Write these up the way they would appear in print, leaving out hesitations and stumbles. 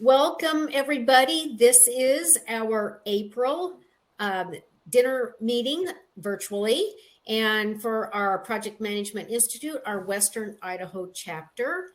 Welcome, everybody. This is our April dinner meeting virtually. And for our Project Management Institute, our Western Idaho chapter.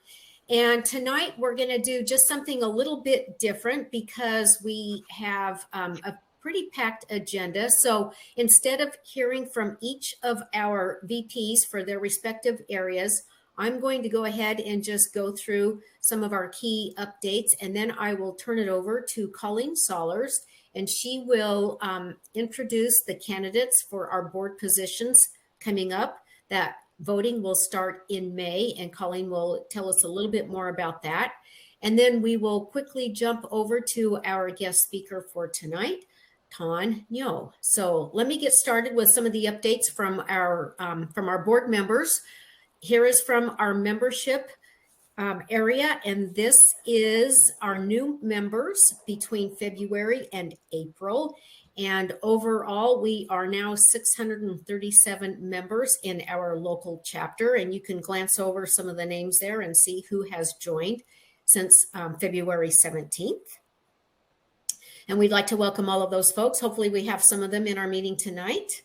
And tonight we're going to do just something a little bit different because we have a pretty packed agenda. So instead of hearing from each of our VPs for their respective areas, I'm going to go ahead and just go through some of our key updates, and then I will turn it over to Colleen Sollers, and she will introduce the candidates for our board positions coming up. That voting will start in May, and Colleen will tell us a little bit more about that. And then we will quickly jump over to our guest speaker for tonight, Thuan Ngo. So let me get started with some of the updates from our board members. Here is from our membership area, and this is our new members between February and April. And overall, we are now 637 members in our local chapter, and you can glance over some of the names there and see who has joined since February 17th. And we'd like to welcome all of those folks. Hopefully we have some of them in our meeting tonight.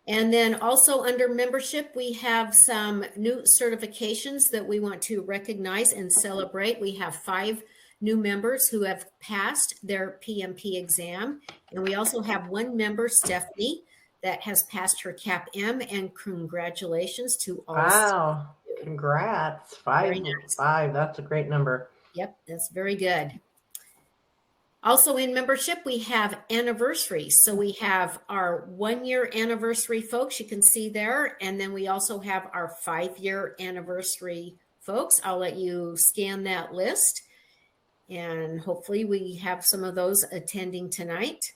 And then also under membership, we have some new certifications that we want to recognize and celebrate. We have 5 new members who have passed their PMP exam. And we also have 1 member, Stephanie, that has passed her CAP-M, and congratulations to all. Wow, congrats. 5, nice. 5, that's a great number. Yep, that's very good. Also in membership, we have anniversaries. So we have our 1-year anniversary folks, you can see there. And then we also have our 5-year anniversary folks. I'll let you scan that list. And hopefully we have some of those attending tonight.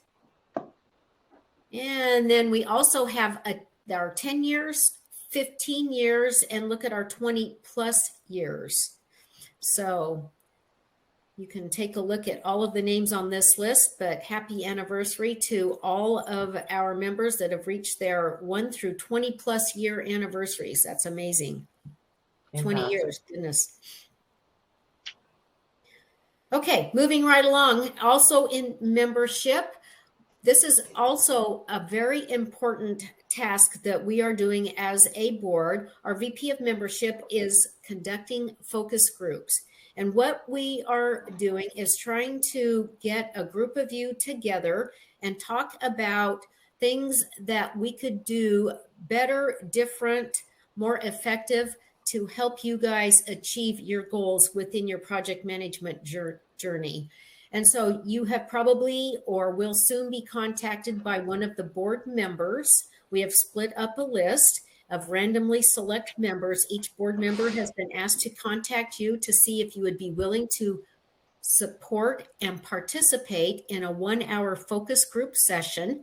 And then we also have our 10 years, 15 years, and look at our 20 plus years. So you can take a look at all of the names on this list, but happy anniversary to all of our members that have reached their 1 through 20 plus year anniversaries. That's amazing. Fantastic. 20 years, goodness. Okay, moving right along. Also in membership, this is also a very important task that we are doing as a board. Our VP of membership is conducting focus groups. And what we are doing is trying to get a group of you together and talk about things that we could do better, different, more effective to help you guys achieve your goals within your project management journey. And so you have probably or will soon be contacted by one of the board members. We have split up a list of randomly select members. Each board member has been asked to contact you to see if you would be willing to support and participate in a 1-hour focus group session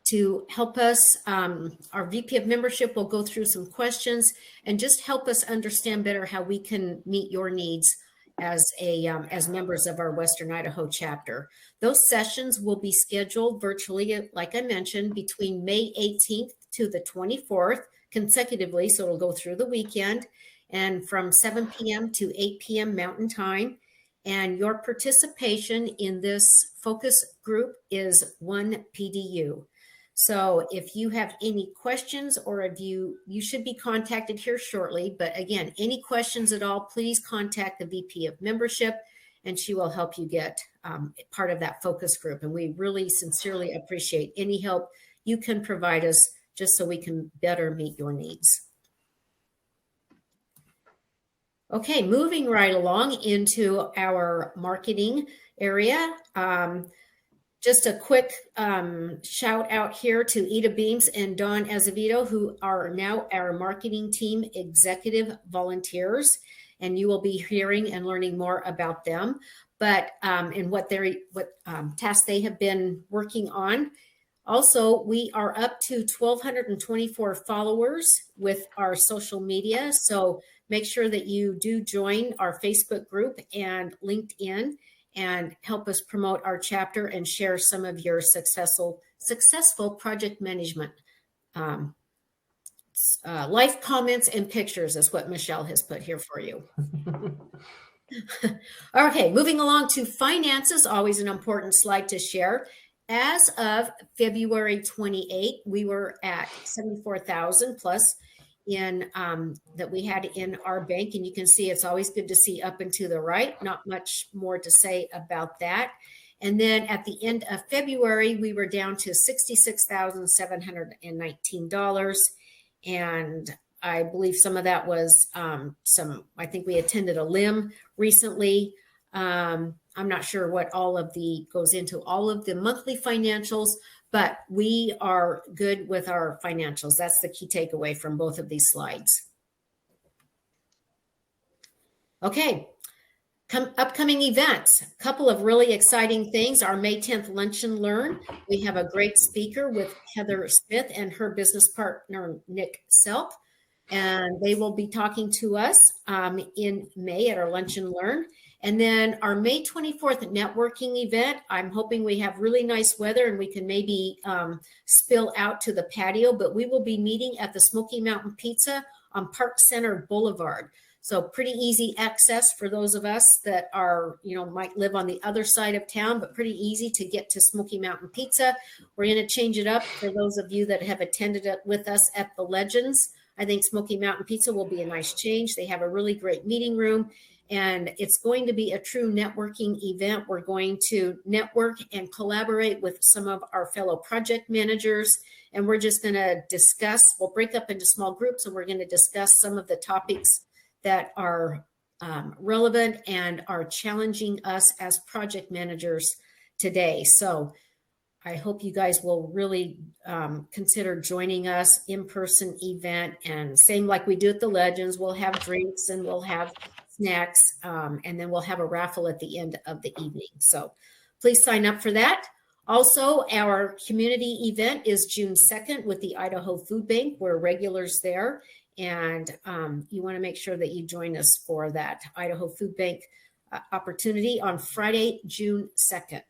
to help us. Our VP of membership will go through some questions and just help us understand better how we can meet your needs as members of our Western Idaho chapter. Those sessions will be scheduled virtually, like I mentioned, between May 18th to the 24th. Consecutively, so it'll go through the weekend, and from 7 p.m. to 8 p.m. Mountain Time. And your participation in this focus group is 1 PDU. So if you have any questions, or if you should be contacted here shortly, but again, any questions at all, please contact the VP of membership, and she will help you get part of that focus group. And we really sincerely appreciate any help you can provide us, just so we can better meet your needs. Okay, moving right along into our marketing area. Just a quick shout out here to Ida Beams and Dawn Azevedo, who are now our marketing team executive volunteers, and you will be hearing and learning more about them, but and what tasks they have been working on. Also, we are up to 1,224 followers with our social media. So make sure that you do join our Facebook group and LinkedIn and help us promote our chapter and share some of your successful project management. Life comments and pictures is what Michelle has put here for you. Okay, moving along to finances, always an important slide to share. As of February 28th, we were at 74,000 plus in that we had in our bank, and you can see it's always good to see up and to the right. Not much more to say about that. And then at the end of February, we were down to $66,719, and I believe some of that was I think we attended a limb recently. I'm not sure what all of the goes into all of the monthly financials, but we are good with our financials. That's the key takeaway from both of these slides. Okay, upcoming events. A couple of really exciting things. Our May 10th Lunch and Learn. We have a great speaker with Heather Smith and her business partner, Nick Selk. And they will be talking to us in May at our Lunch and Learn. And then our May 24th networking event, I'm hoping we have really nice weather and we can maybe spill out to the patio, but we will be meeting at the Smoky Mountain Pizza on Park Center Boulevard. So pretty easy access for those of us that are, might live on the other side of town, but pretty easy to get to Smoky Mountain Pizza. We're going to change it up for those of you that have attended it with us at the Legends. I think Smoky Mountain Pizza will be a nice change. They have a really great meeting room, and it's going to be a true networking event. We're going to network and collaborate with some of our fellow project managers, and we're just going to discuss. We'll break up into small groups, and we're going to discuss some of the topics that are relevant and are challenging us as project managers today. So I hope you guys will really consider joining us in-person event, and same like we do at the Legends, we'll have drinks and we'll have snacks, and then we'll have a raffle at the end of the evening. So please sign up for that. Also, our community event is June 2nd with the Idaho Food Bank. We're regulars there, and you want to make sure that you join us for that Idaho Food Bank opportunity on Friday, June 2nd.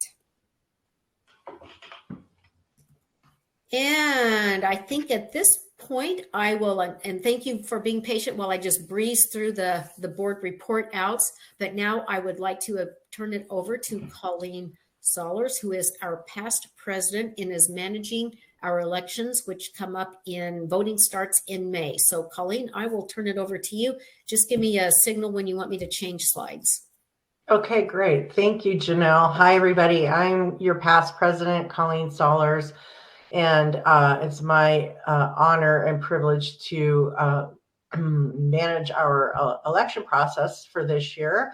And I think at this point, I will, and thank you for being patient while I just breeze through the board report outs. But now I would like to turn it over to Colleen Sollers, who is our past president and is managing our elections, which come up in voting starts in May. So Colleen, I will turn it over to you. Just give me a signal when you want me to change slides. Okay, great. Thank you, Janelle. Hi, everybody. I'm your past president, Colleen Sollers. And it's my honor and privilege to manage our election process for this year.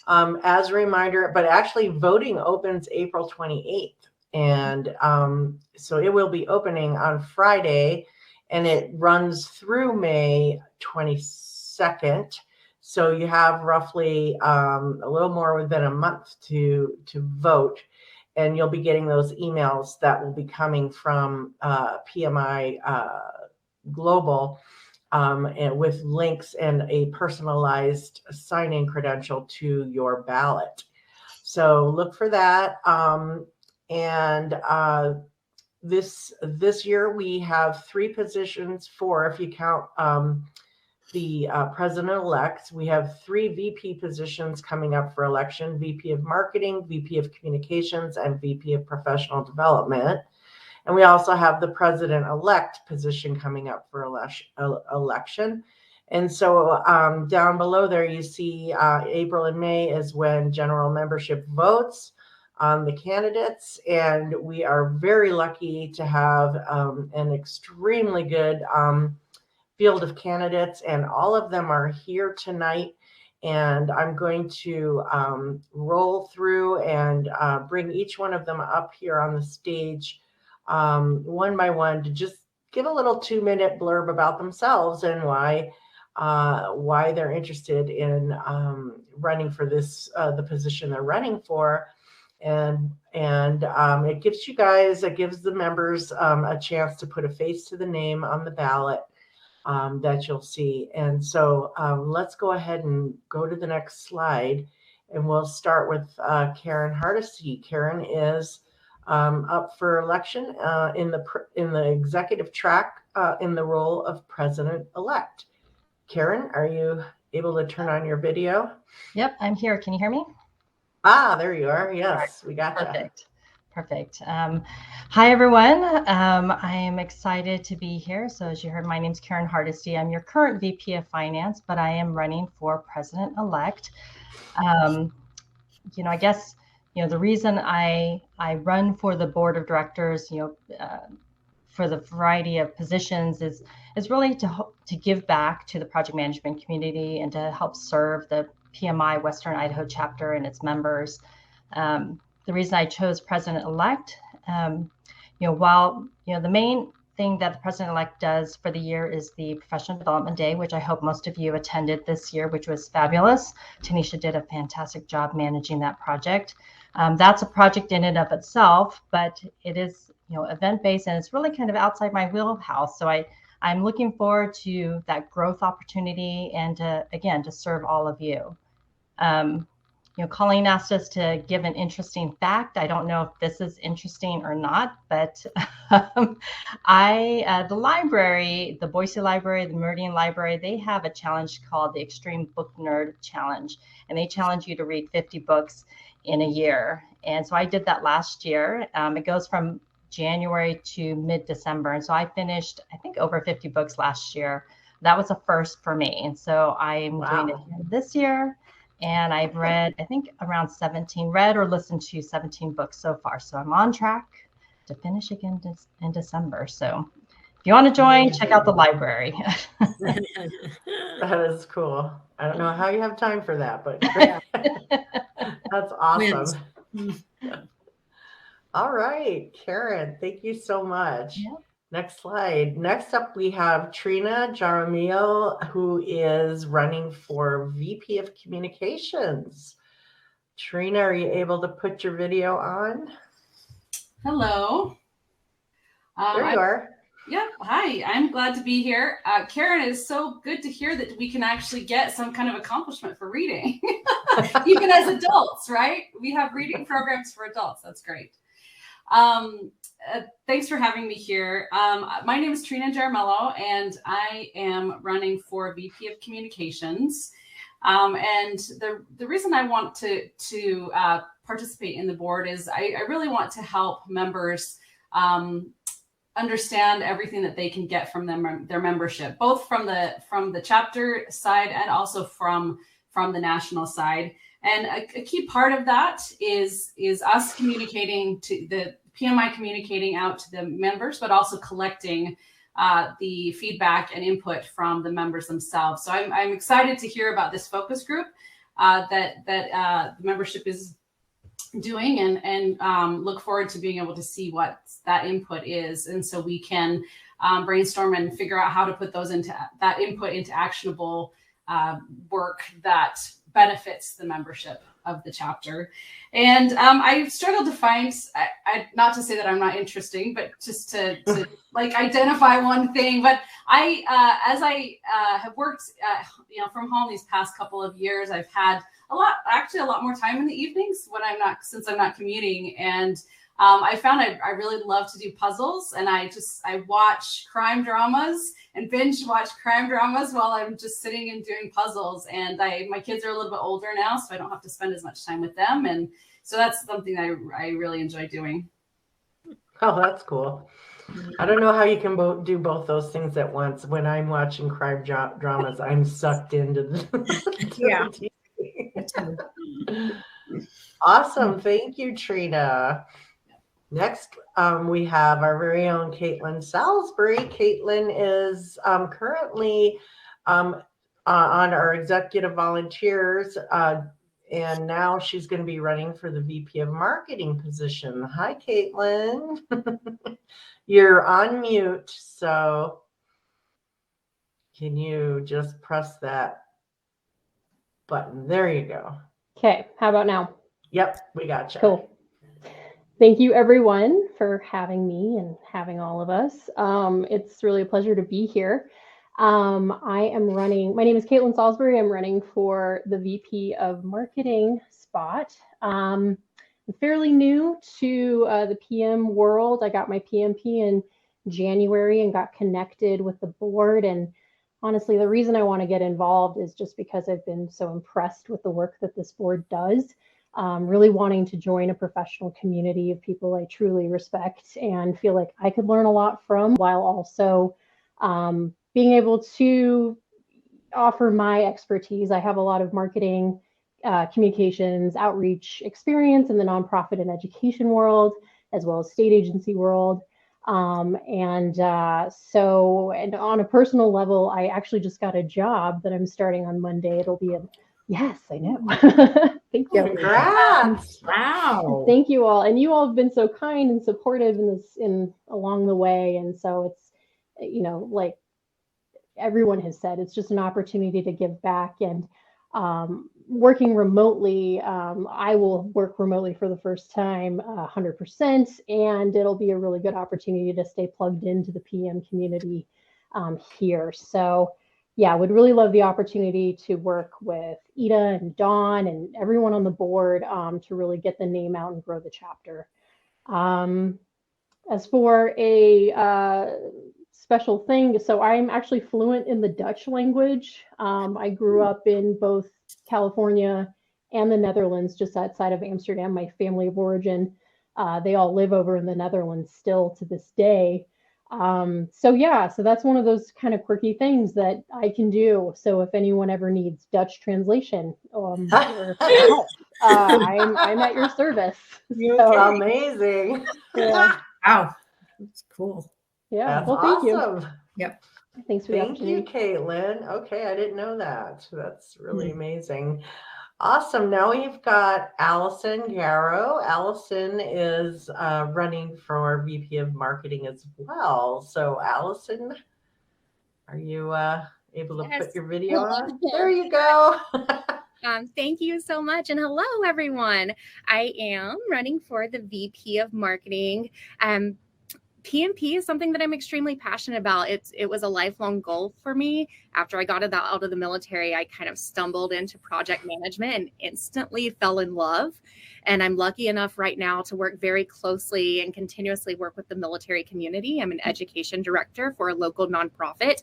As a reminder, but actually voting opens April 28th. And so it will be opening on Friday, and it runs through May 22nd. So you have roughly a little more than a month to vote. And you'll be getting those emails that will be coming from PMI Global and with links and a personalized sign-in credential to your ballot. So look for that. This year we have 3 positions, 4 if you count the president-elect. We have 3 VP positions coming up for election: VP of Marketing, VP of Communications, and VP of Professional Development. And we also have the president-elect position coming up for election. And so down below there, you see April and May is when general membership votes on the candidates. And we are very lucky to have an extremely good field of candidates, and all of them are here tonight. And I'm going to roll through and bring each one of them up here on the stage one by one to just give a little 2-minute blurb about themselves and why they're interested in running for this the position they're running for. And it gives the members a chance to put a face to the name on the ballot that you'll see. And so let's go ahead and go to the next slide, and we'll start with Karen Hardesty. Karen is up for election in the executive track in the role of president-elect. Karen, are you able to turn on your video? Yep, I'm here. Can you hear me? Ah, there you are. Yes, we got you. Perfect. Hi, everyone. I am excited to be here. So as you heard, my name is Karen Hardesty. I'm your current VP of Finance, but I am running for President-elect. I guess, the reason I run for the board of directors, for the variety of positions is really to give back to the project management community and to help serve the PMI Western Idaho chapter and its members. The reason I chose president-elect, while the main thing that the president-elect does for the year is the Professional Development Day, which I hope most of you attended this year, which was fabulous. Tanisha did a fantastic job managing that project. That's a project in and of itself, but it is event-based, and it's really kind of outside my wheelhouse. So I'm looking forward to that growth opportunity and to serve all of you. Colleen asked us to give an interesting fact. I don't know if this is interesting or not, but the library, the Boise Library, the Meridian Library, they have a challenge called the Extreme Book Nerd Challenge, and they challenge you to read 50 books in a year. And so I did that last year. It goes from January to mid-December. And so I finished, I think, over 50 books last year. That was a first for me. And so I'm doing it this year. And I've read, I think, around read or listened to 17 books so far. So I'm on track to finish again in December. So if you want to join, check out the library. That is cool. I don't know how you have time for that, but that's awesome. All right, Karen, thank you so much. Yep. Next slide. Next up, we have Trina Jaramillo, who is running for VP of Communications. Trina, are you able to put your video on? Hello. There you are. Yep. Hi, I'm glad to be here. Karen, it's so good to hear that we can actually get some kind of accomplishment for reading, even as adults, right? We have reading programs for adults. That's great. Thanks for having me here. My name is Trina Jaramillo, and I am running for VP of Communications. And the reason I want to participate in the board is I really want to help members understand everything that they can get from their membership, both from the chapter side and also from the national side. And a key part of that is us communicating to the PMI, communicating out to the members, but also collecting the feedback and input from the members themselves. So I'm excited to hear about this focus group that the membership is doing, and look forward to being able to see what that input is, and so we can brainstorm and figure out how to put that input into actionable work that benefits the membership of the chapter. And I struggled to find, not to say that I'm not interesting, but just to like identify one thing. But as I have worked, from home these past couple of years, I've had a lot more time in the evenings since I'm not commuting. And I found I really love to do puzzles, and I watch crime dramas and binge watch crime dramas while I'm just sitting and doing puzzles. And my kids are a little bit older now, so I don't have to spend as much time with them. And so that's something that I really enjoy doing. Oh, that's cool. I don't know how you can do both those things at once. When I'm watching crime dramas, I'm sucked into the TV. Awesome. Thank you, Trina. Next, we have our very own Caitlin Salisbury. Caitlin is currently on our executive volunteers, and now she's going to be running for the VP of Marketing position. Hi, Caitlin. You're on mute, so can you just press that button? There you go. Okay, how about now? Yep, we got you. Cool. Thank you, everyone, for having me and having all of us. It's really a pleasure to be here. My name is Caitlin Salisbury. I'm running for the VP of Marketing spot. I'm fairly new to the PM world. I got my PMP in January and got connected with the board, and honestly, the reason I want to get involved is just because I've been so impressed with the work that this board does. Really wanting to join a professional community of people I truly respect and feel like I could learn a lot from, while also being able to offer my expertise. I have a lot of marketing, communications, outreach experience in the nonprofit and education world, as well as state agency world. And on a personal level, I actually just got a job that I'm starting on Monday. It'll be yes, I know. Thank you. Congrats. Wow. Thank you all. And you all have been so kind and supportive along the way. And so it's, like everyone has said, it's just an opportunity to give back. And working remotely, I will work remotely for the first time 100%, and it'll be a really good opportunity to stay plugged into the PM community here. So yeah, would really love the opportunity to work with Ida and Dawn and everyone on the board to really get the name out and grow the chapter. As for a special thing, so I'm actually fluent in the Dutch language. I grew up in both California and the Netherlands, just outside of Amsterdam. My family of origin, they all live over in the Netherlands still to this day. So that's one of those kind of quirky things that I can do. So if anyone ever needs Dutch translation or help, I'm at your service. So, Amazing. yeah. Wow. That's cool. Yeah. That's Well, thank you. awesome. Yep. Thanks for the Thank you, opportunity. Caitlin. Okay, I didn't know that. That's really amazing. Awesome. Now we've got Allison Garrow. Allison is running for VP of Marketing as well. So, Allison, are you able to put your video on? There you go. Thank you so much. And hello, everyone. I am running for the VP of Marketing. PMP is something that I'm extremely passionate about. It was a lifelong goal for me. After I got out of the military, I kind of stumbled into project management and instantly fell in love. And I'm lucky enough right now to work very closely and continuously work with the military community. I'm an education director for a local nonprofit.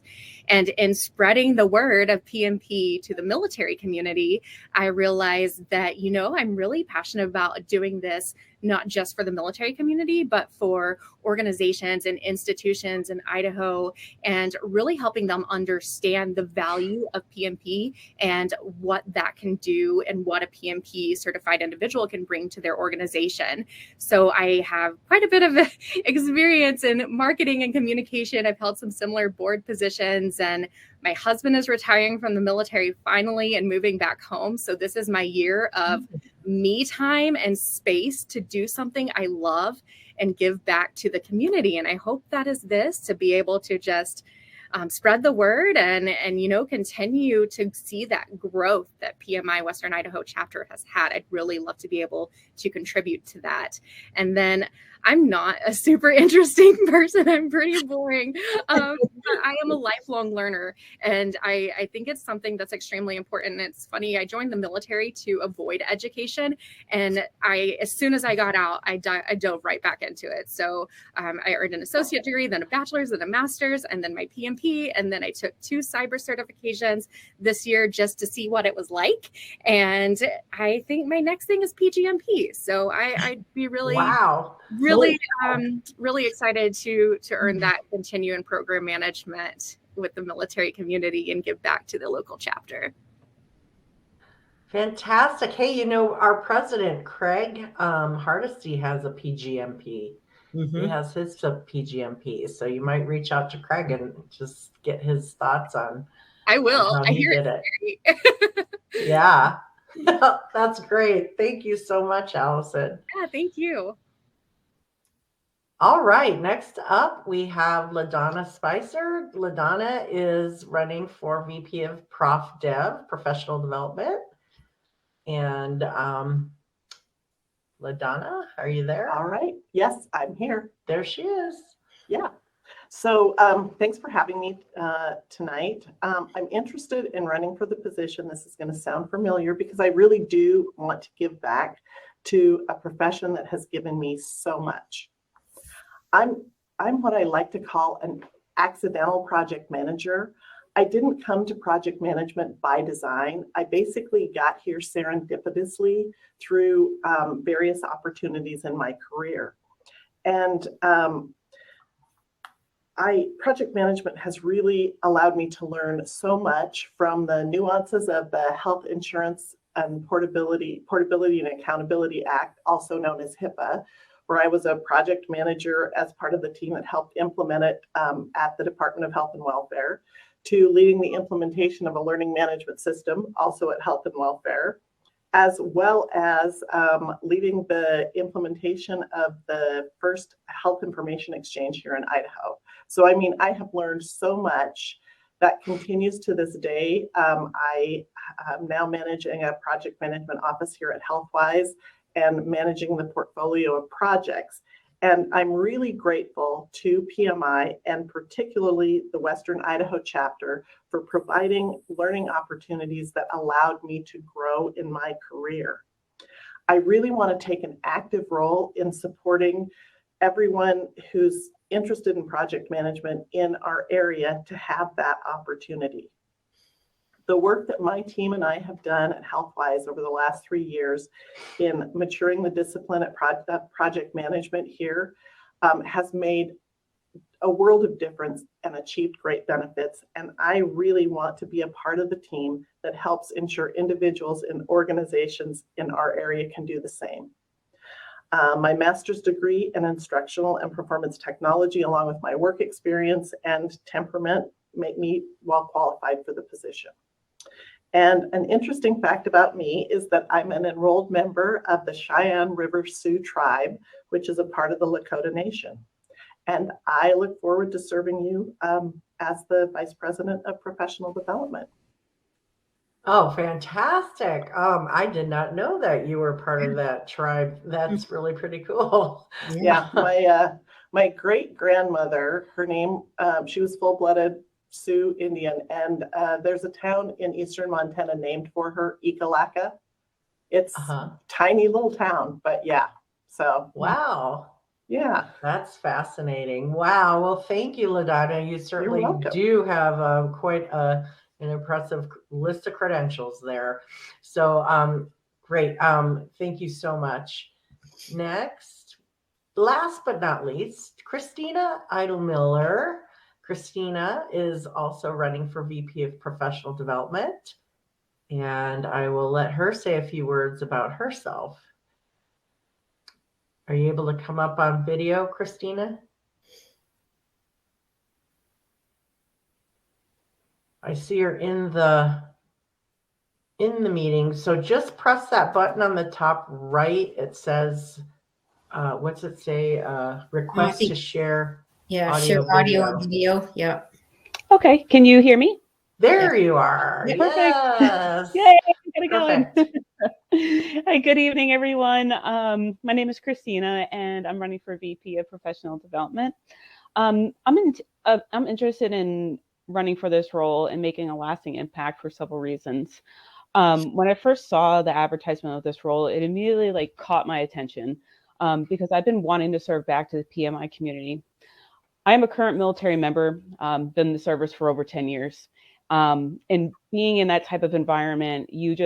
And in spreading the word of PMP to the military community, I realized that, I'm really passionate about doing this not just for the military community, but for organizations and institutions in Idaho, and really helping them understand the value of PMP and what that can do and what a PMP certified individual can bring to their organization. So I have quite a bit of experience in marketing and communication. I've held some similar board positions, and my husband is retiring from the military finally and moving back home. So this is my year of me time and space to do something I love and give back to the community. And I hope that is this, to be able to just spread the word and continue to see that growth that PMI Western Idaho chapter has had. I'd really love to be able to contribute to that. And then I'm not a super interesting person. I'm pretty boring. But I am a lifelong learner. And I think it's something that's extremely important. It's funny, I joined the military to avoid education. And as soon as I got out, I dove right back into it. So I earned an associate degree, then a bachelor's, then a master's, and then my PMP. And then I took 2 cyber certifications this year just to see what it was like. And I think my next thing is PGMP. So I'd be really excited to earn that, continue in program management with the military community and give back to the local chapter. Fantastic. Hey, our president, Craig Hardesty, has a PGMP. He has his PGMP. So you might reach out to Craig and just get his thoughts on I will. how I he hear did it. Yeah. That's great. Thank you so much, Allison. Yeah, thank you. All right. Next up, we have LaDonna Spicer. LaDonna is running for VP of Prof Dev, Professional Development. And LaDonna, are you there? All right. Yes, I'm here. There she is. Yeah. So thanks for having me tonight. I'm interested in running for the position. This is going to sound familiar because I really do want to give back to a profession that has given me so much. I'm what I like to call an accidental project manager. I didn't come to project management by design. I basically got here serendipitously through various opportunities in my career. And project management has really allowed me to learn so much, from the nuances of the Health Insurance and Portability and Accountability Act, also known as HIPAA, where I was a project manager as part of the team that helped implement it at the Department of Health and Welfare, to leading the implementation of a learning management system, also at Health and Welfare, as well as leading the implementation of the first health information exchange here in Idaho. So, I mean, I have learned so much that continues to this day. I am now managing a project management office here at HealthWise and managing the portfolio of projects. And I'm really grateful to PMI, and particularly the Western Idaho chapter, for providing learning opportunities that allowed me to grow in my career. I really want to take an active role in supporting everyone who's interested in project management in our area to have that opportunity. The work that my team and I have done at HealthWise over the last 3 years in maturing the discipline at project management here has made a world of difference and achieved great benefits. And I really want to be a part of the team that helps ensure individuals and organizations in our area can do the same. My master's degree in instructional and performance technology, along with my work experience and temperament, make me well qualified for the position. And an interesting fact about me is that I'm an enrolled member of the Cheyenne River Sioux tribe, which is a part of the Lakota Nation. And I look forward to serving you as the Vice President of Professional Development. Oh, fantastic. I did not know that you were part of that tribe. That's really pretty cool. Yeah, my great grandmother, her name, she was full-blooded Sioux Indian, and there's a town in eastern Montana named for her, Ekalaka. It's a tiny little town, but yeah. So wow. Yeah. That's fascinating. Wow. Well, thank you, LaDonna. You certainly do have quite an impressive list of credentials there. So great. Thank you so much. Next, last but not least, Christina Idle-Miller. Christina is also running for VP of Professional Development, and I will let her say a few words about herself. Are you able to come up on video, Christina? I see her in the meeting. So just press that button on the top right. It says, what's it say? Request to share. Yeah, share audio and video. Yeah. Okay. Can you hear me? There you are. Yeah, perfect. Yes. Yay. Get it going. Perfect. Hi, good evening, everyone. My name is Christina, and I'm running for VP of Professional Development. I'm interested in running for this role and making a lasting impact for several reasons. When I first saw the advertisement of this role, it immediately caught my attention because I've been wanting to serve back to the PMI community. I am a current military member, been in the service for over 10 years. And being in that type of environment, you learn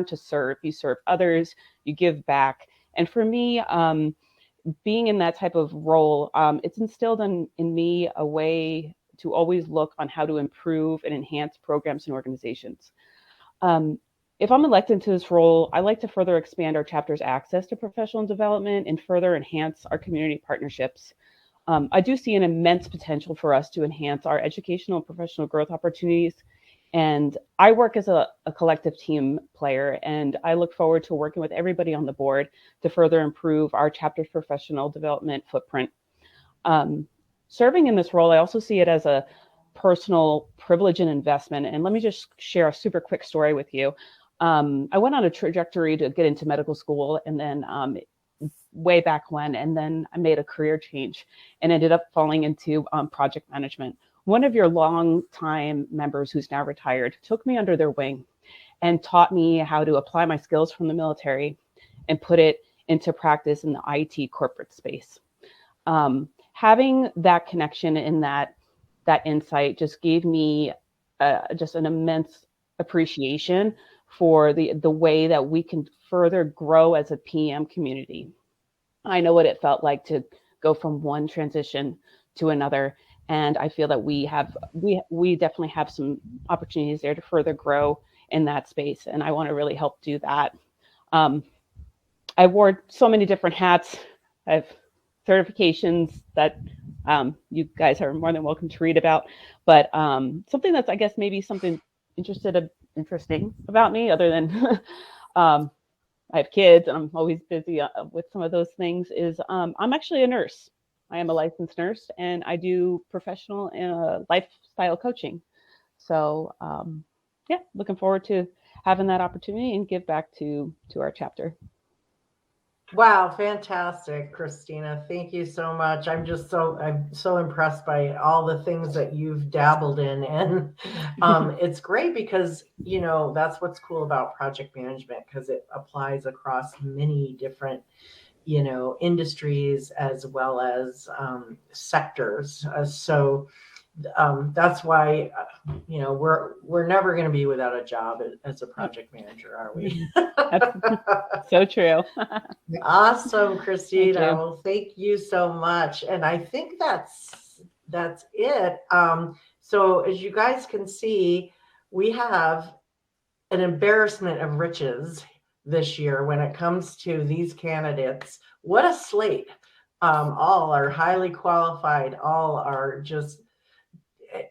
to serve, you serve others, you give back. And for me, being in that type of role, it's instilled in me a way to always look on how to improve and enhance programs and organizations. If I'm elected to this role, I like to further expand our chapter's access to professional development and further enhance our community partnerships. I do see an immense potential for us to enhance our educational and professional growth opportunities. And I work as a collective team player, and I look forward to working with everybody on the board to further improve our chapter's professional development footprint. Serving in this role, I also see it as a personal privilege and investment. And let me just share a super quick story with you. I went on a trajectory to get into medical school, and then way back when, and then I made a career change and ended up falling into project management. One of your longtime members who's now retired took me under their wing and taught me how to apply my skills from the military and put it into practice in the IT corporate space. Having that connection in that that insight just gave me just an immense appreciation for the way that we can further grow as a PM community. I know what it felt like to go from one transition to another, and I feel that we definitely have some opportunities there to further grow in that space, and I want to really help do that. I wore so many different hats. I have certifications that you guys are more than welcome to read about, but something that's, I guess, maybe something interesting about me, other than I have kids and I'm always busy with some of those things, is I'm actually a nurse. I am a licensed nurse, and I do professional lifestyle coaching. So yeah, looking forward to having that opportunity and give back to our chapter. Wow, fantastic, Christina. Thank you so much. I'm so impressed by all the things that you've dabbled in. And it's great because, that's what's cool about project management, because it applies across many different, industries as well as sectors. So that's why, we're never going to be without a job as a project manager, are we? So true. Awesome, Christina. Well, thank you so much. And I think that's it. So as you guys can see, we have an embarrassment of riches this year when it comes to these candidates. What a slate. All are highly qualified. All are just,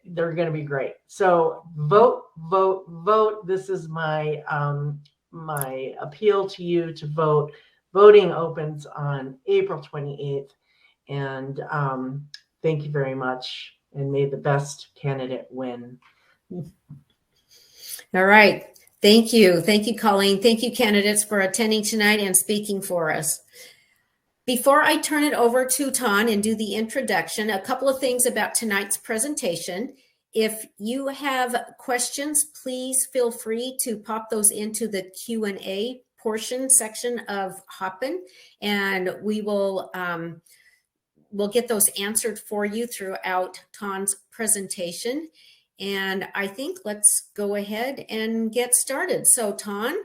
they're going to be great. So vote, vote, vote. This is my appeal to you to vote. Voting opens on April 28th. And thank you very much. And may the best candidate win. All right. Thank you. Thank you, Colleen. Thank you, candidates, for attending tonight and speaking for us. Before I turn it over to Thuan and do the introduction, a couple of things about tonight's presentation. If you have questions, please feel free to pop those into the Q&A portion section of Hopin, and we'll get those answered for you throughout Thuan's presentation. And I think let's go ahead and get started. So Thuan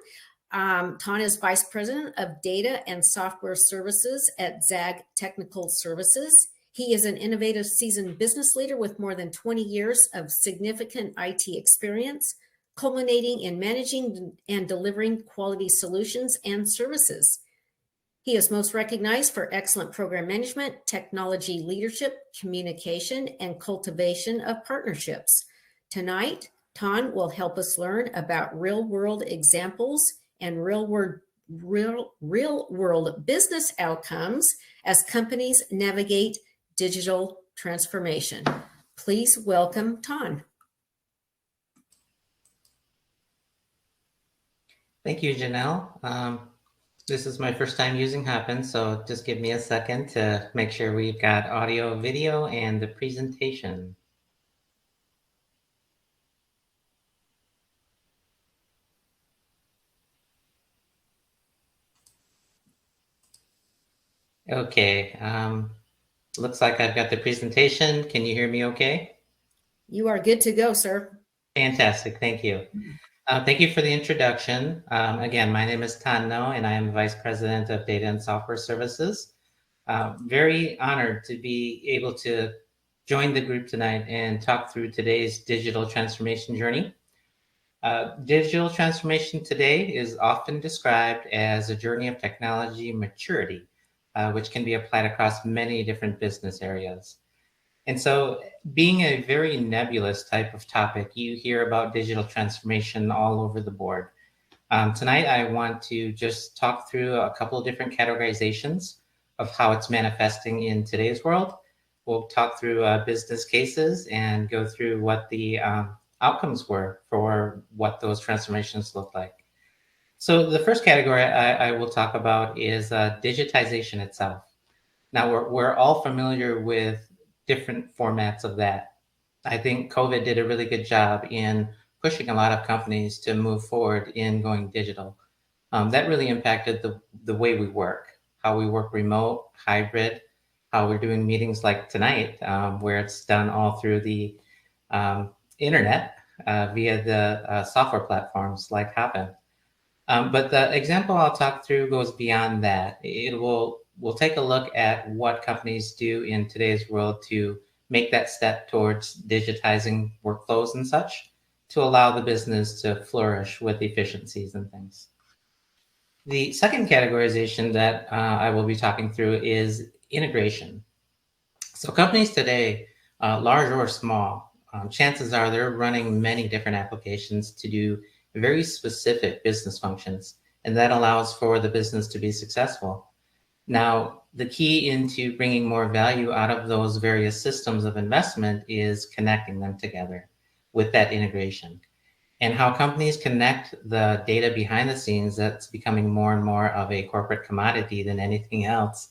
is Vice President of Data and Software Services at ZAG Technical Services. He is an innovative, seasoned business leader with more than 20 years of significant IT experience, culminating in managing and delivering quality solutions and services. He is most recognized for excellent program management, technology leadership, communication, and cultivation of partnerships. Tonight, Thuan will help us learn about real-world examples and real-world business outcomes as companies navigate digital transformation. Please welcome Thuan. Thank you, Janelle. This is my first time using Hopin, so just give me a second to make sure we've got audio, video, and the presentation. Okay, looks like I've got the presentation. Can you hear me okay? You are good to go, sir. Fantastic, thank you. Thank you for the introduction. Again, my name is Thuan Ngo, and I am Vice President of Data and Software Services. Very honored to be able to join the group tonight and talk through today's digital transformation journey. Digital transformation today is often described as a journey of technology maturity, which can be applied across many different business areas. And so, being a very nebulous type of topic, you hear about digital transformation all over the board. Tonight, I want to just talk through a couple of different categorizations of how it's manifesting in today's world. We'll talk through business cases and go through what the outcomes were for what those transformations look like. So the first category I will talk about is digitization itself. Now, we're all familiar with different formats of that. I think COVID did a really good job in pushing a lot of companies to move forward in going digital. That really impacted the way we work, how we work remote, hybrid, how we're doing meetings like tonight, where it's done all through the internet via the software platforms like Hopin. But the example I'll talk through goes beyond that. We'll take a look at what companies do in today's world to make that step towards digitizing workflows and such to allow the business to flourish with efficiencies and things. The second categorization that I will be talking through is integration. So companies today, large or small, chances are they're running many different applications to do very specific business functions, and that allows for the business to be successful. Now, the key into bringing more value out of those various systems of investment is connecting them together with that integration. And how companies connect the data behind the scenes, that's becoming more and more of a corporate commodity than anything else.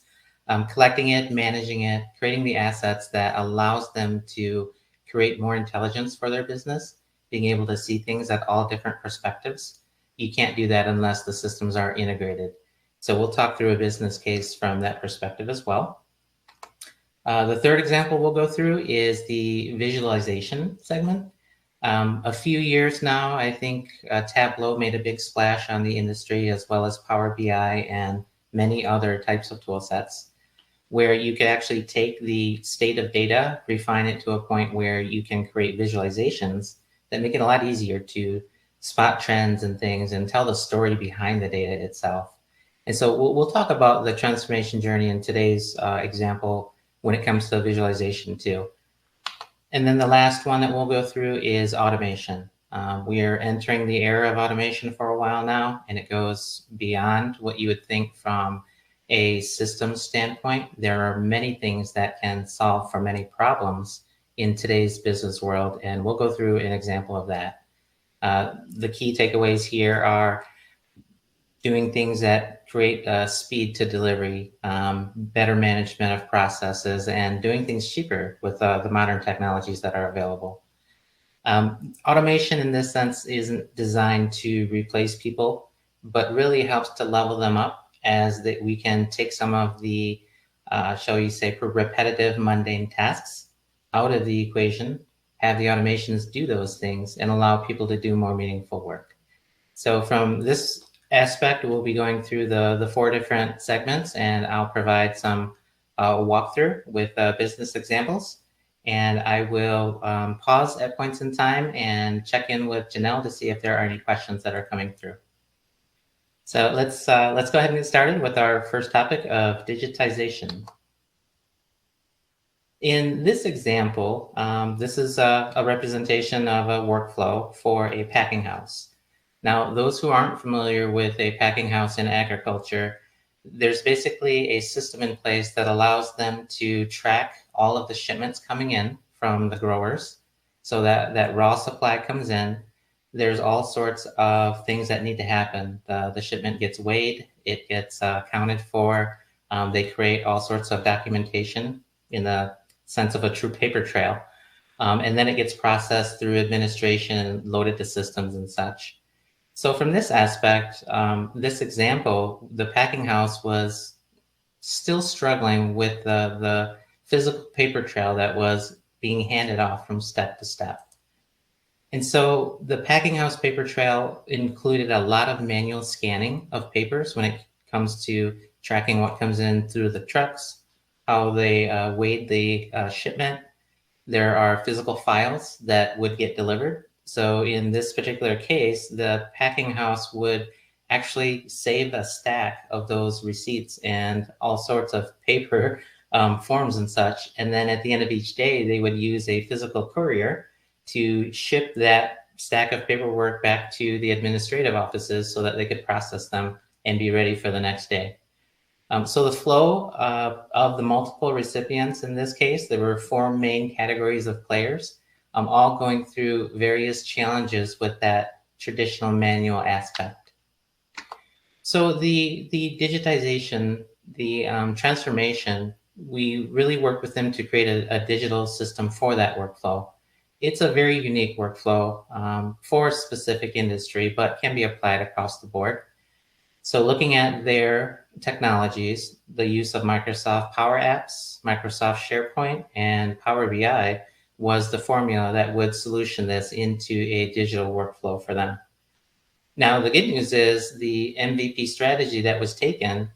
Collecting it, managing it, creating the assets that allows them to create more intelligence for their business, being able to see things at all different perspectives. You can't do that unless the systems are integrated. So we'll talk through a business case from that perspective as well. The third example we'll go through is the visualization segment. A few years now, I think Tableau made a big splash on the industry, as well as Power BI and many other types of tool sets, where you could actually take the state of data, refine it to a point where you can create visualizations that make it a lot easier to spot trends and things and tell the story behind the data itself. And so we'll talk about the transformation journey in today's example when it comes to visualization too. And then the last one that we'll go through is automation. We are entering the era of automation for a while now, and it goes beyond what you would think from a systems standpoint. There are many things that can solve for many problems in today's business world, and we'll go through an example of that. The key takeaways here are doing things that create speed to delivery, better management of processes, and doing things cheaper with the modern technologies that are available. Automation in this sense isn't designed to replace people, but really helps to level them up as that we can take some of the, shall we say, repetitive, mundane tasks out of the equation, have the automations do those things, and allow people to do more meaningful work. So from this aspect, we'll be going through the 4 different segments, and I'll provide some walkthrough with business examples. And I will pause at points in time and check in with Janelle to see if there are any questions that are coming through. So let's go ahead and get started with our first topic of digitization. In this example, this is a representation of a workflow for a packing house. Now, those who aren't familiar with a packing house in agriculture, there's basically a system in place that allows them to track all of the shipments coming in from the growers so that raw supply comes in. There's all sorts of things that need to happen. The shipment gets weighed, it gets accounted for. They create all sorts of documentation in the sense of a true paper trail. And then it gets processed through administration, loaded to systems and such. So from this aspect, this example, the packing house was still struggling with the physical paper trail that was being handed off from step to step. And so the packing house paper trail included a lot of manual scanning of papers when it comes to tracking what comes in through the trucks, how they weighed the shipment. There are physical files that would get delivered. So in this particular case, the packing house would actually save a stack of those receipts and all sorts of paper forms and such. And then at the end of each day, they would use a physical courier to ship that stack of paperwork back to the administrative offices so that they could process them and be ready for the next day. So the flow of the multiple recipients in this case, there were 4 main categories of players, all going through various challenges with that traditional manual aspect. So the digitization, the transformation, we really worked with them to create a digital system for that workflow. It's a very unique workflow for a specific industry, but can be applied across the board. So looking at their technologies, the use of Microsoft Power Apps, Microsoft SharePoint, and Power BI was the formula that would solution this into a digital workflow for them. Now, the good news is the MVP strategy that was taken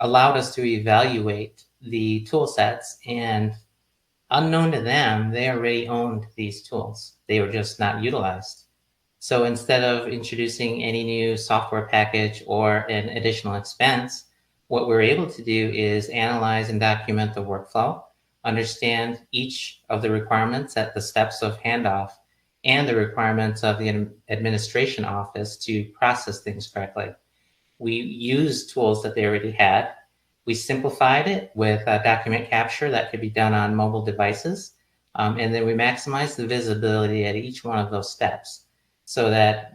allowed us to evaluate the tool sets, and unknown to them, they already owned these tools. They were just not utilized. So instead of introducing any new software package or an additional expense, what we're able to do is analyze and document the workflow, understand each of the requirements at the steps of handoff, and the requirements of the administration office to process things correctly. We used tools that they already had. We simplified it with document capture that could be done on mobile devices. And then we maximized the visibility at each one of those steps so that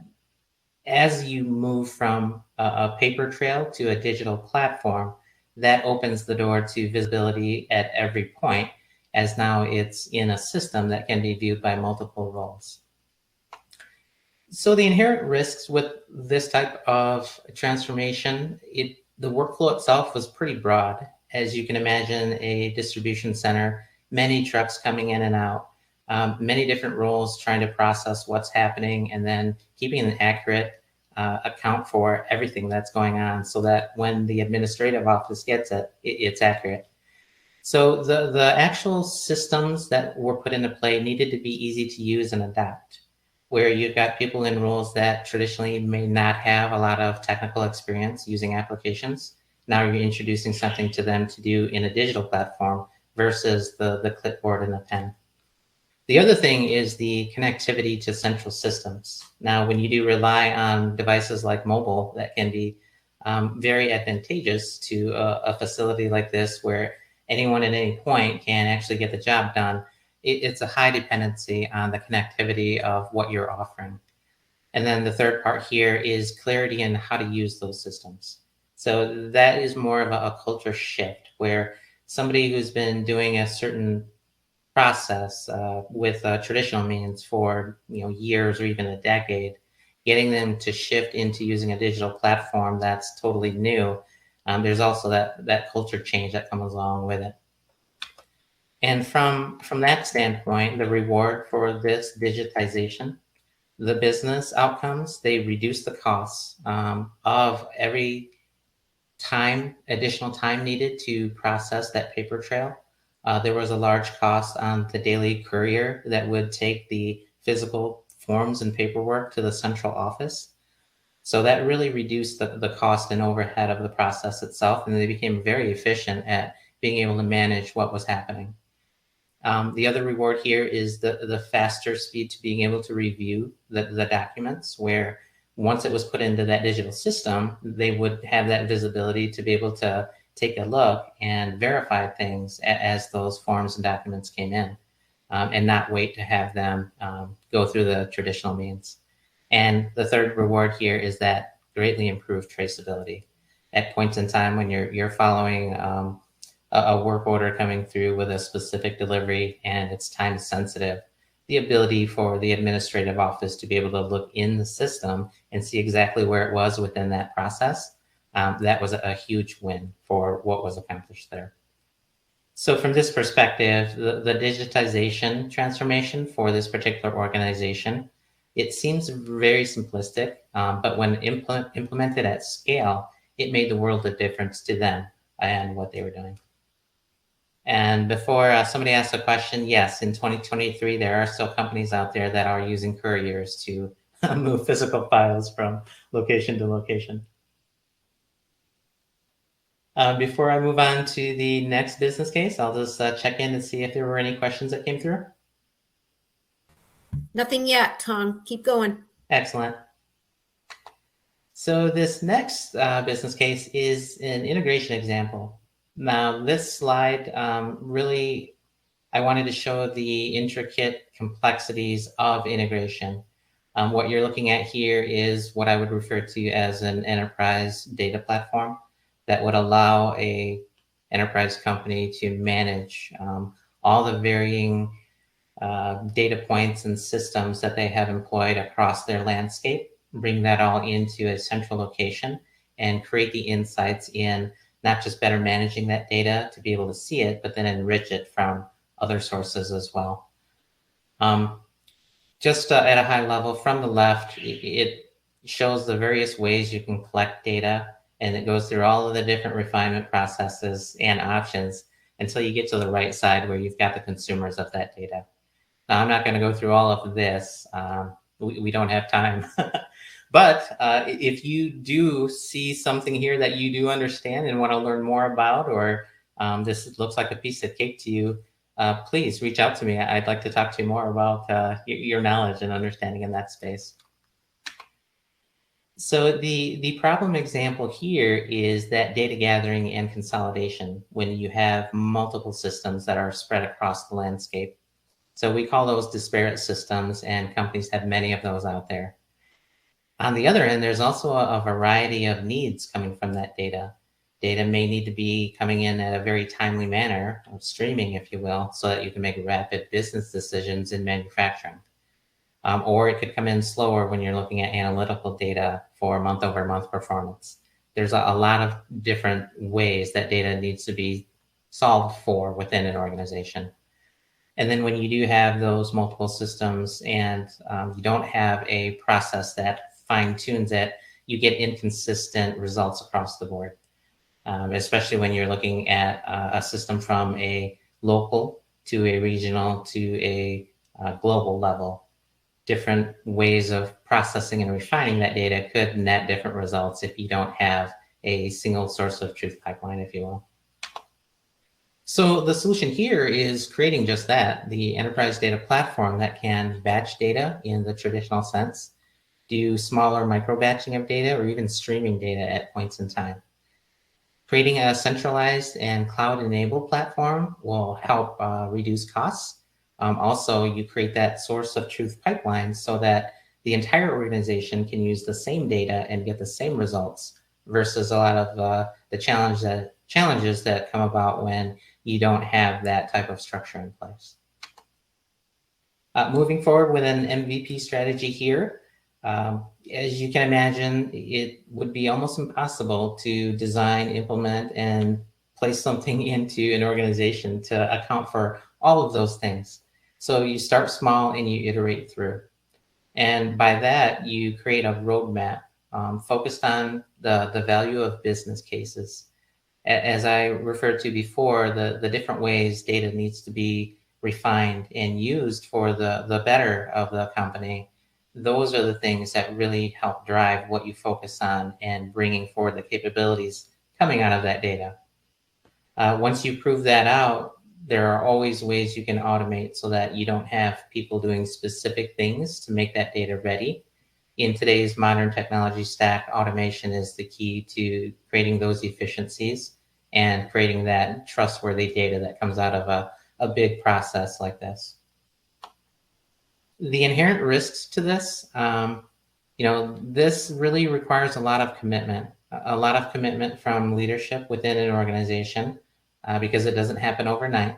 as you move from a paper trail to a digital platform, that opens the door to visibility at every point, as now it's in a system that can be viewed by multiple roles. So the inherent risks with this type of transformation, the workflow itself was pretty broad. As you can imagine, a distribution center, many trucks coming in and out, many different roles trying to process what's happening, and then keeping an accurate account for everything that's going on so that when the administrative office gets it, it's accurate. So the actual systems that were put into play needed to be easy to use and adapt, where you've got people in roles that traditionally may not have a lot of technical experience using applications. Now you're introducing something to them to do in a digital platform versus the clipboard and the pen. The other thing is the connectivity to central systems. Now, when you do rely on devices like mobile, that can be very advantageous to a facility like this where anyone at any point can actually get the job done. It's a high dependency on the connectivity of what you're offering. And then the third part here is clarity in how to use those systems. So that is more of a culture shift where somebody who's been doing a certain process with traditional means for years or even a decade, getting them to shift into using a digital platform that's totally new. There's also that culture change that comes along with it. And from that standpoint, the reward for this digitization, the business outcomes, they reduce the costs of every additional time needed to process that paper trail. There was a large cost on the daily courier that would take the physical forms and paperwork to the central office. So that really reduced the cost and overhead of the process itself, and they became very efficient at being able to manage what was happening. The other reward here is the faster speed to being able to review the documents, where once it was put into that digital system, they would have that visibility to be able to take a look and verify things as those forms and documents came in, and not wait to have them go through the traditional means. And the third reward here is that greatly improved traceability. At points in time when you're following a work order coming through with a specific delivery and it's time sensitive, the ability for the administrative office to be able to look in the system and see exactly where it was within that process, that was a huge win for what was accomplished there. So from this perspective, the digitization transformation for this particular organization, it seems very simplistic, but when implemented at scale, it made the world of difference to them and what they were doing. And before somebody asks a question, yes, in 2023, there are still companies out there that are using couriers to move physical files from location to location. Before I move on to the next business case, I'll just check in and see if there were any questions that came through. Nothing yet, Tom. Keep going. Excellent. So this next business case is an integration example. Now, this slide really, I wanted to show the intricate complexities of integration. What you're looking at here is what I would refer to as an enterprise data platform that would allow a enterprise company to manage all the varying data points and systems that they have employed across their landscape, bring that all into a central location, and create the insights in not just better managing that data to be able to see it, but then enrich it from other sources as well. Just at a high level, from the left, it shows the various ways you can collect data, and it goes through all of the different refinement processes and options until you get to the right side where you've got the consumers of that data. Now, I'm not going to go through all of this. We don't have time. But if you do see something here that you do understand and want to learn more about, or this looks like a piece of cake to you, please reach out to me. I'd like to talk to you more about your knowledge and understanding in that space. So the problem example here is that data gathering and consolidation when you have multiple systems that are spread across the landscape. So we call those disparate systems, and companies have many of those out there. On the other end, there's also a variety of needs coming from that data. Data may need to be coming in at a very timely manner, or streaming, if you will, so that you can make rapid business decisions in manufacturing. Or it could come in slower when you're looking at analytical data for month-over-month performance. There's a lot of different ways that data needs to be solved for within an organization. And then when you do have those multiple systems and you don't have a process that fine-tunes it, you get inconsistent results across the board, especially when you're looking at a system from a local to a regional to a global level. Different ways of processing and refining that data could net different results if you don't have a single source of truth pipeline, if you will. So the solution here is creating just that, the enterprise data platform that can batch data in the traditional sense, do smaller micro batching of data, or even streaming data at points in time. Creating a centralized and cloud-enabled platform will help reduce costs. Also, you create that source of truth pipeline so that the entire organization can use the same data and get the same results versus a lot of the challenges that come about when you don't have that type of structure in place. Moving forward with an MVP strategy here, as you can imagine, it would be almost impossible to design, implement, and place something into an organization to account for all of those things. So you start small and you iterate through. And by that, you create a roadmap focused on the value of business cases. As I referred to before, the different ways data needs to be refined and used for the better of the company. Those are the things that really help drive what you focus on and bringing forward the capabilities coming out of that data. Once you prove that out, there are always ways you can automate so that you don't have people doing specific things to make that data ready. In today's modern technology stack, automation is the key to creating those efficiencies and creating that trustworthy data that comes out of a big process like this. The inherent risks to this, this really requires a lot of commitment from leadership within an organization because it doesn't happen overnight.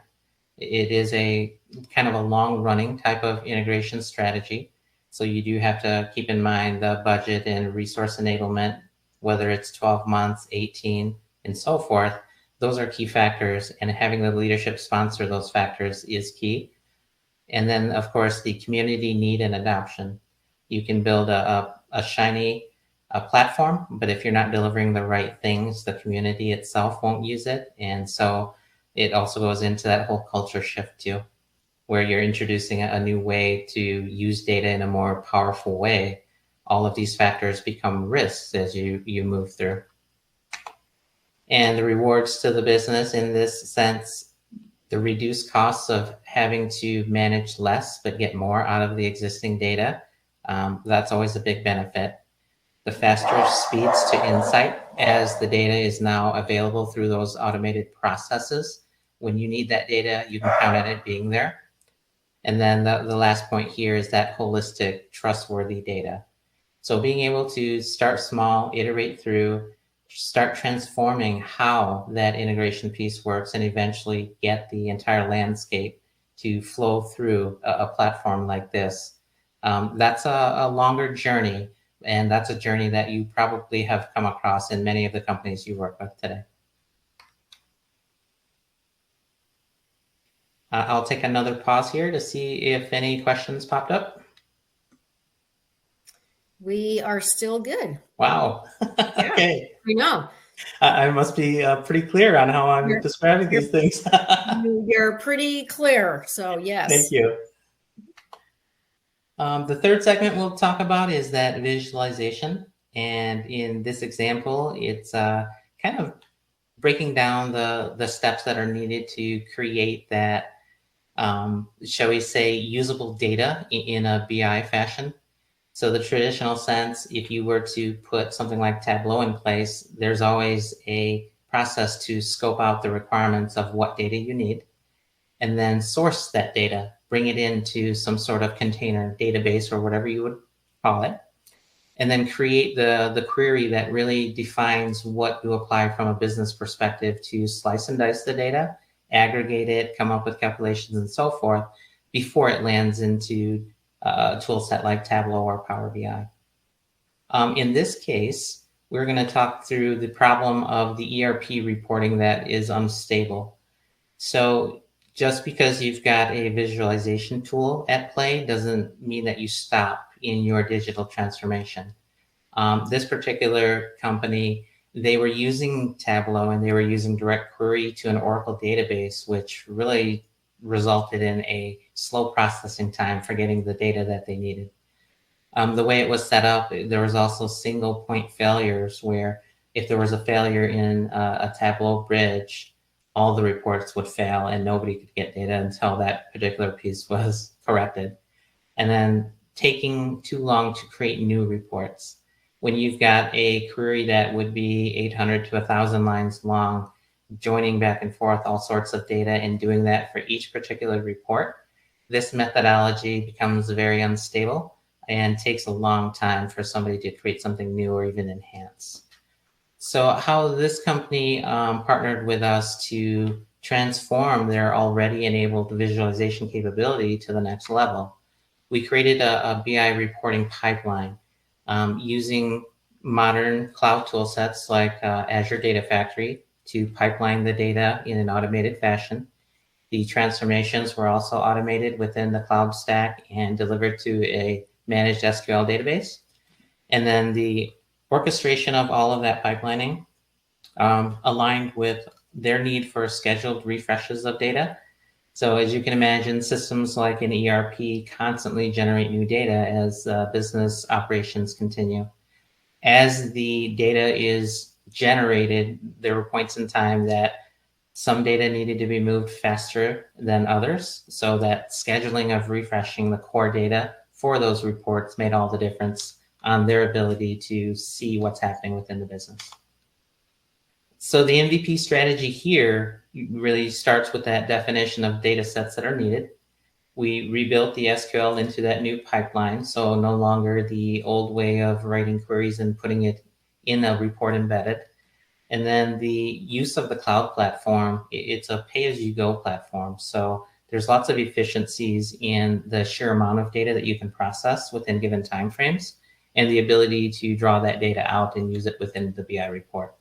It is a kind of a long-running type of integration strategy. So you do have to keep in mind the budget and resource enablement, whether it's 12 months, 18, and so forth. Those are key factors, and having the leadership sponsor those factors is key. And then, of course, the community need and adoption. You can build a shiny platform, but if you're not delivering the right things, the community itself won't use it. And so it also goes into that whole culture shift too, where you're introducing a new way to use data in a more powerful way. All of these factors become risks as you move through. And the rewards to the business in this sense, the reduced costs of having to manage less but get more out of the existing data, that's always a big benefit. The faster speeds to insight as the data is now available through those automated processes. When you need that data, you can count on it being there. And then the last point here is that holistic, trustworthy data. So being able to start small, iterate through, start transforming how that integration piece works, and eventually get the entire landscape to flow through a platform like this. That's a longer journey And that's a journey that you probably have come across in many of the companies you work with today. I'll take another pause here to see if any questions popped up. We are still good. Wow. Okay. We know. I must be pretty clear on how I'm describing these things. You're pretty clear. So yes. Thank you. The third segment we'll talk about is that visualization. And in this example, it's kind of breaking down the steps that are needed to create that, shall we say, usable data in a BI fashion. So the traditional sense, if you were to put something like Tableau in place, there's always a process to scope out the requirements of what data you need, and then source that data, bring it into some sort of container, database, or whatever you would call it, and then create the query that really defines what you apply from a business perspective to slice and dice the data, aggregate it, come up with calculations and so forth before it lands into a tool set like Tableau or Power BI. In this case, we're going to talk through the problem of the ERP reporting that is unstable. So just because you've got a visualization tool at play doesn't mean that you stop in your digital transformation. This particular company, they were using Tableau and they were using direct query to an Oracle database, which really resulted in a slow processing time for getting the data that they needed. The way it was set up, there was also single point failures where if there was a failure in a Tableau bridge, all the reports would fail and nobody could get data until that particular piece was corrected. And then taking too long to create new reports. When you've got a query that would be 800 to 1,000 lines long, joining back and forth all sorts of data and doing that for each particular report, this methodology becomes very unstable and takes a long time for somebody to create something new or even enhance. So how this company partnered with us to transform their already enabled visualization capability to the next level. We created a BI reporting pipeline using modern cloud tool sets like Azure Data Factory to pipeline the data in an automated fashion. The transformations were also automated within the cloud stack and delivered to a managed SQL database. And then the orchestration of all of that pipelining aligned with their need for scheduled refreshes of data. So as you can imagine, systems like an ERP constantly generate new data as business operations continue. As the data is generated, there were points in time that some data needed to be moved faster than others, so that scheduling of refreshing the core data for those reports made all the difference on their ability to see what's happening within the business. So the MVP strategy here really starts with that definition of data sets that are needed. We rebuilt the SQL into that new pipeline, so no longer the old way of writing queries and putting it in a report embedded. And then the use of the cloud platform, it's a pay-as-you-go platform. So there's lots of efficiencies in the sheer amount of data that you can process within given timeframes and the ability to draw that data out and use it within the BI report.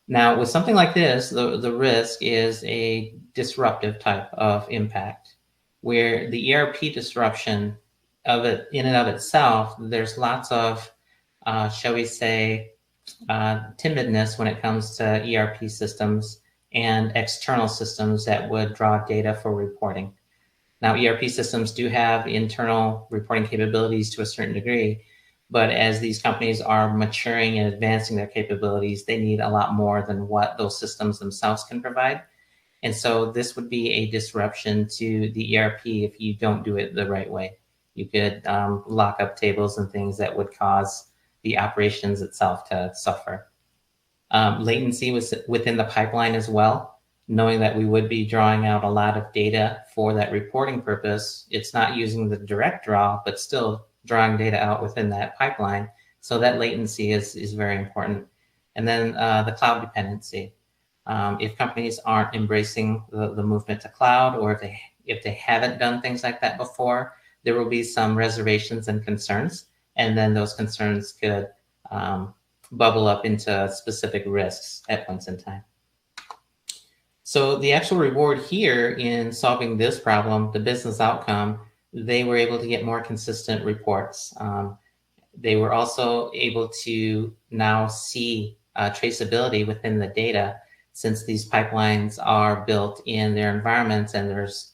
Now, with something like this, the risk is a disruptive type of impact, where the ERP disruption of it in and of itself, there's lots of, shall we say, timidness when it comes to ERP systems and external systems that would draw data for reporting. Now, ERP systems do have internal reporting capabilities to a certain degree, but as these companies are maturing and advancing their capabilities, they need a lot more than what those systems themselves can provide. And so this would be a disruption to the ERP if you don't do it the right way. You could lock up tables and things that would cause the operations itself to suffer. Latency was within the pipeline as well, knowing that we would be drawing out a lot of data for that reporting purpose. It's not using the direct draw, but still drawing data out within that pipeline. So that latency is very important. And then the cloud dependency. If companies aren't embracing the movement to cloud, or if they haven't done things like that before, there will be some reservations and concerns. and then those concerns could bubble up into specific risks at points in time. So the actual reward here in solving this problem, the business outcome, they were able to get more consistent reports. They were also able to now see traceability within the data, since these pipelines are built in their environments, and there's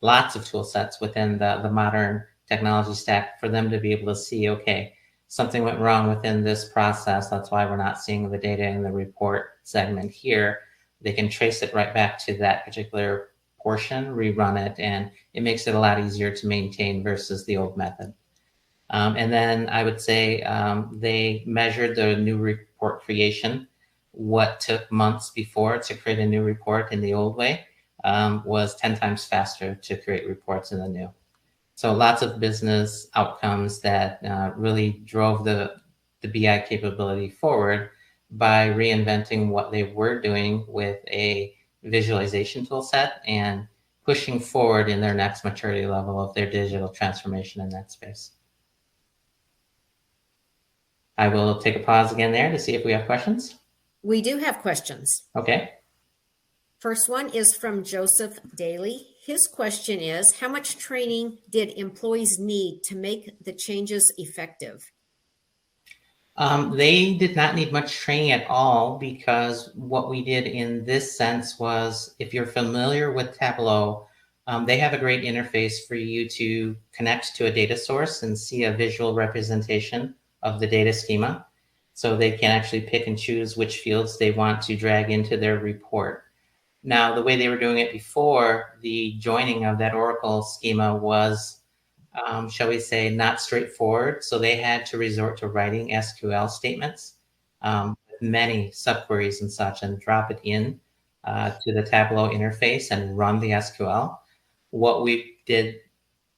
lots of tool sets within the modern technology stack for them to be able to see, okay, something went wrong within this process. That's why we're not seeing the data in the report segment here. They can trace it right back to that particular portion, rerun it, and it makes it a lot easier to maintain versus the old method. And then I would say they measured the new report creation. What took months before to create a new report in the old way was 10 times faster to create reports in the new. So lots of business outcomes that really drove the BI capability forward by reinventing what they were doing with a visualization tool set and pushing forward in their next maturity level of their digital transformation in that space. I will take a pause again there to see if we have questions. We do have questions. Okay. First one is from Joseph Daly. His question is, how much training did employees need to make the changes effective? They did not need much training at all, because what we did in this sense was, if you're familiar with Tableau, they have a great interface for you to connect to a data source and see a visual representation of the data schema. So they can actually pick and choose which fields they want to drag into their report. Now, the way they were doing it before, the joining of that Oracle schema was, shall we say, not straightforward. So they had to resort to writing SQL statements with many subqueries and such, and drop it in to the Tableau interface and run the SQL. What we did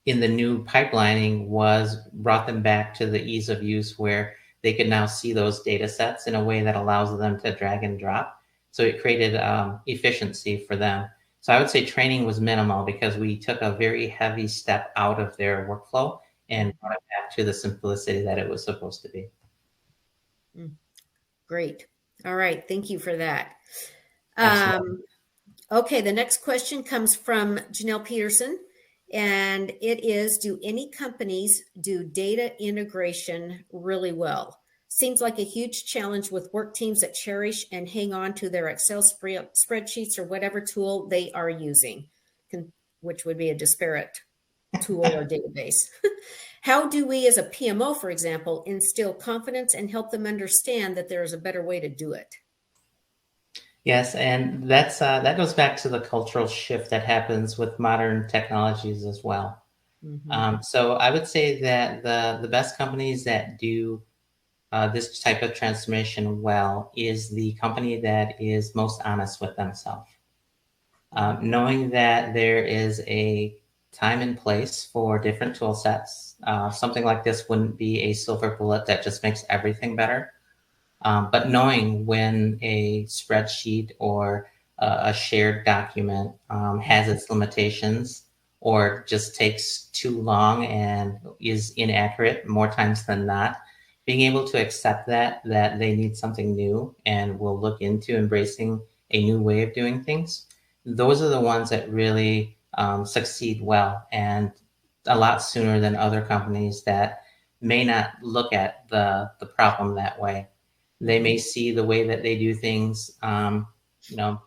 in the new pipelining was brought them back to the ease of use, where they could now see those data sets in a way that allows them to drag and drop. So it created efficiency for them. So I would say training was minimal, because we took a very heavy step out of their workflow and brought it back to the simplicity that it was supposed to be. Great. All right. Thank you for that. Excellent. Okay. The next question comes from Janelle Peterson, and it is, do any companies do data integration really well? Seems like a huge challenge with work teams that cherish and hang on to their Excel spreadsheets or whatever tool they are using, which would be a disparate tool or database. How do we, as a PMO, for example, instill confidence and help them understand that there is a better way to do it? Yes, and that goes back to the cultural shift that happens with modern technologies as well. So I would say that the best companies that do this type of transformation well is the company that is most honest with themselves. Knowing that there is a time and place for different tool sets. Something like this wouldn't be a silver bullet that just makes everything better. But knowing when a spreadsheet or a shared document has its limitations, or just takes too long and is inaccurate more times than not, being able to accept that they need something new and will look into embracing a new way of doing things. Those are the ones that really succeed well, and a lot sooner than other companies that may not look at the problem that way. They may see the way that they do things,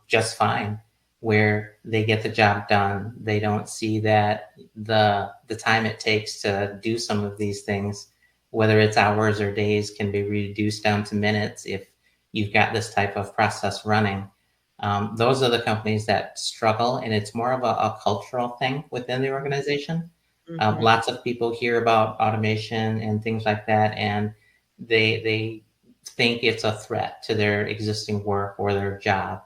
just fine, where they get the job done. They don't see that the time it takes to do some of these things, whether it's hours or days, can be reduced down to minutes if you've got this type of process running. Those are the companies that struggle, and it's more of a cultural thing within the organization. Lots of people hear about automation and things like that, and they think it's a threat to their existing work or their job.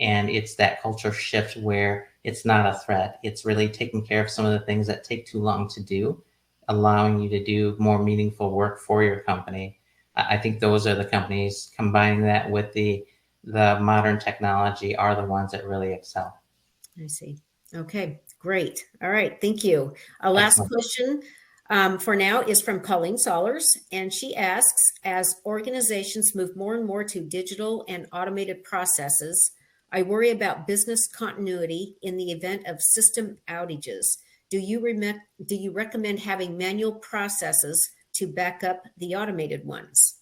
And it's that culture shift where it's not a threat. It's really taking care of some of the things that take too long to do, allowing you to do more meaningful work for your company. I think those are the companies, combining that with the modern technology, are the ones that really excel. I see. Okay, great. All right, thank you. Our last question for now is from Colleen Solers, and she asks, as organizations move more and more to digital and automated processes, I worry about business continuity in the event of system outages. Do you recommend having manual processes to back up the automated ones?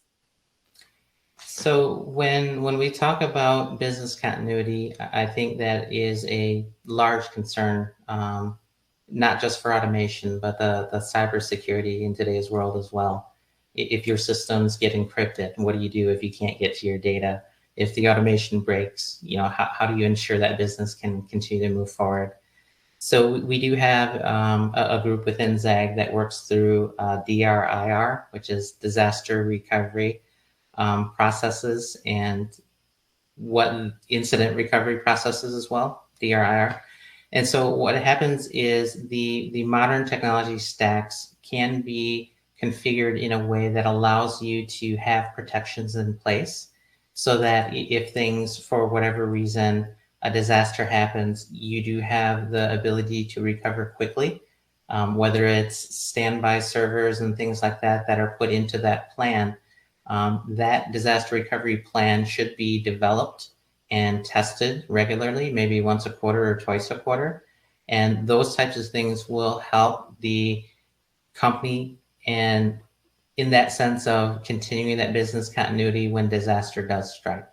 So when we talk about business continuity, I think that is a large concern, not just for automation, but the cybersecurity in today's world as well. If your systems get encrypted, what do you do if you can't get to your data? If the automation breaks, how do you ensure that business can continue to move forward? So we do have a group within ZAG that works through DRIR, which is disaster recovery processes, and what incident recovery processes as well, DRIR. And so what happens is the modern technology stacks can be configured in a way that allows you to have protections in place so that if things, for whatever reason, a disaster happens, you do have the ability to recover quickly, whether it's standby servers and things like that that are put into that plan. That disaster recovery plan should be developed and tested regularly, maybe once a quarter or twice a quarter. And those types of things will help the company, and in that sense of continuing that business continuity when disaster does strike.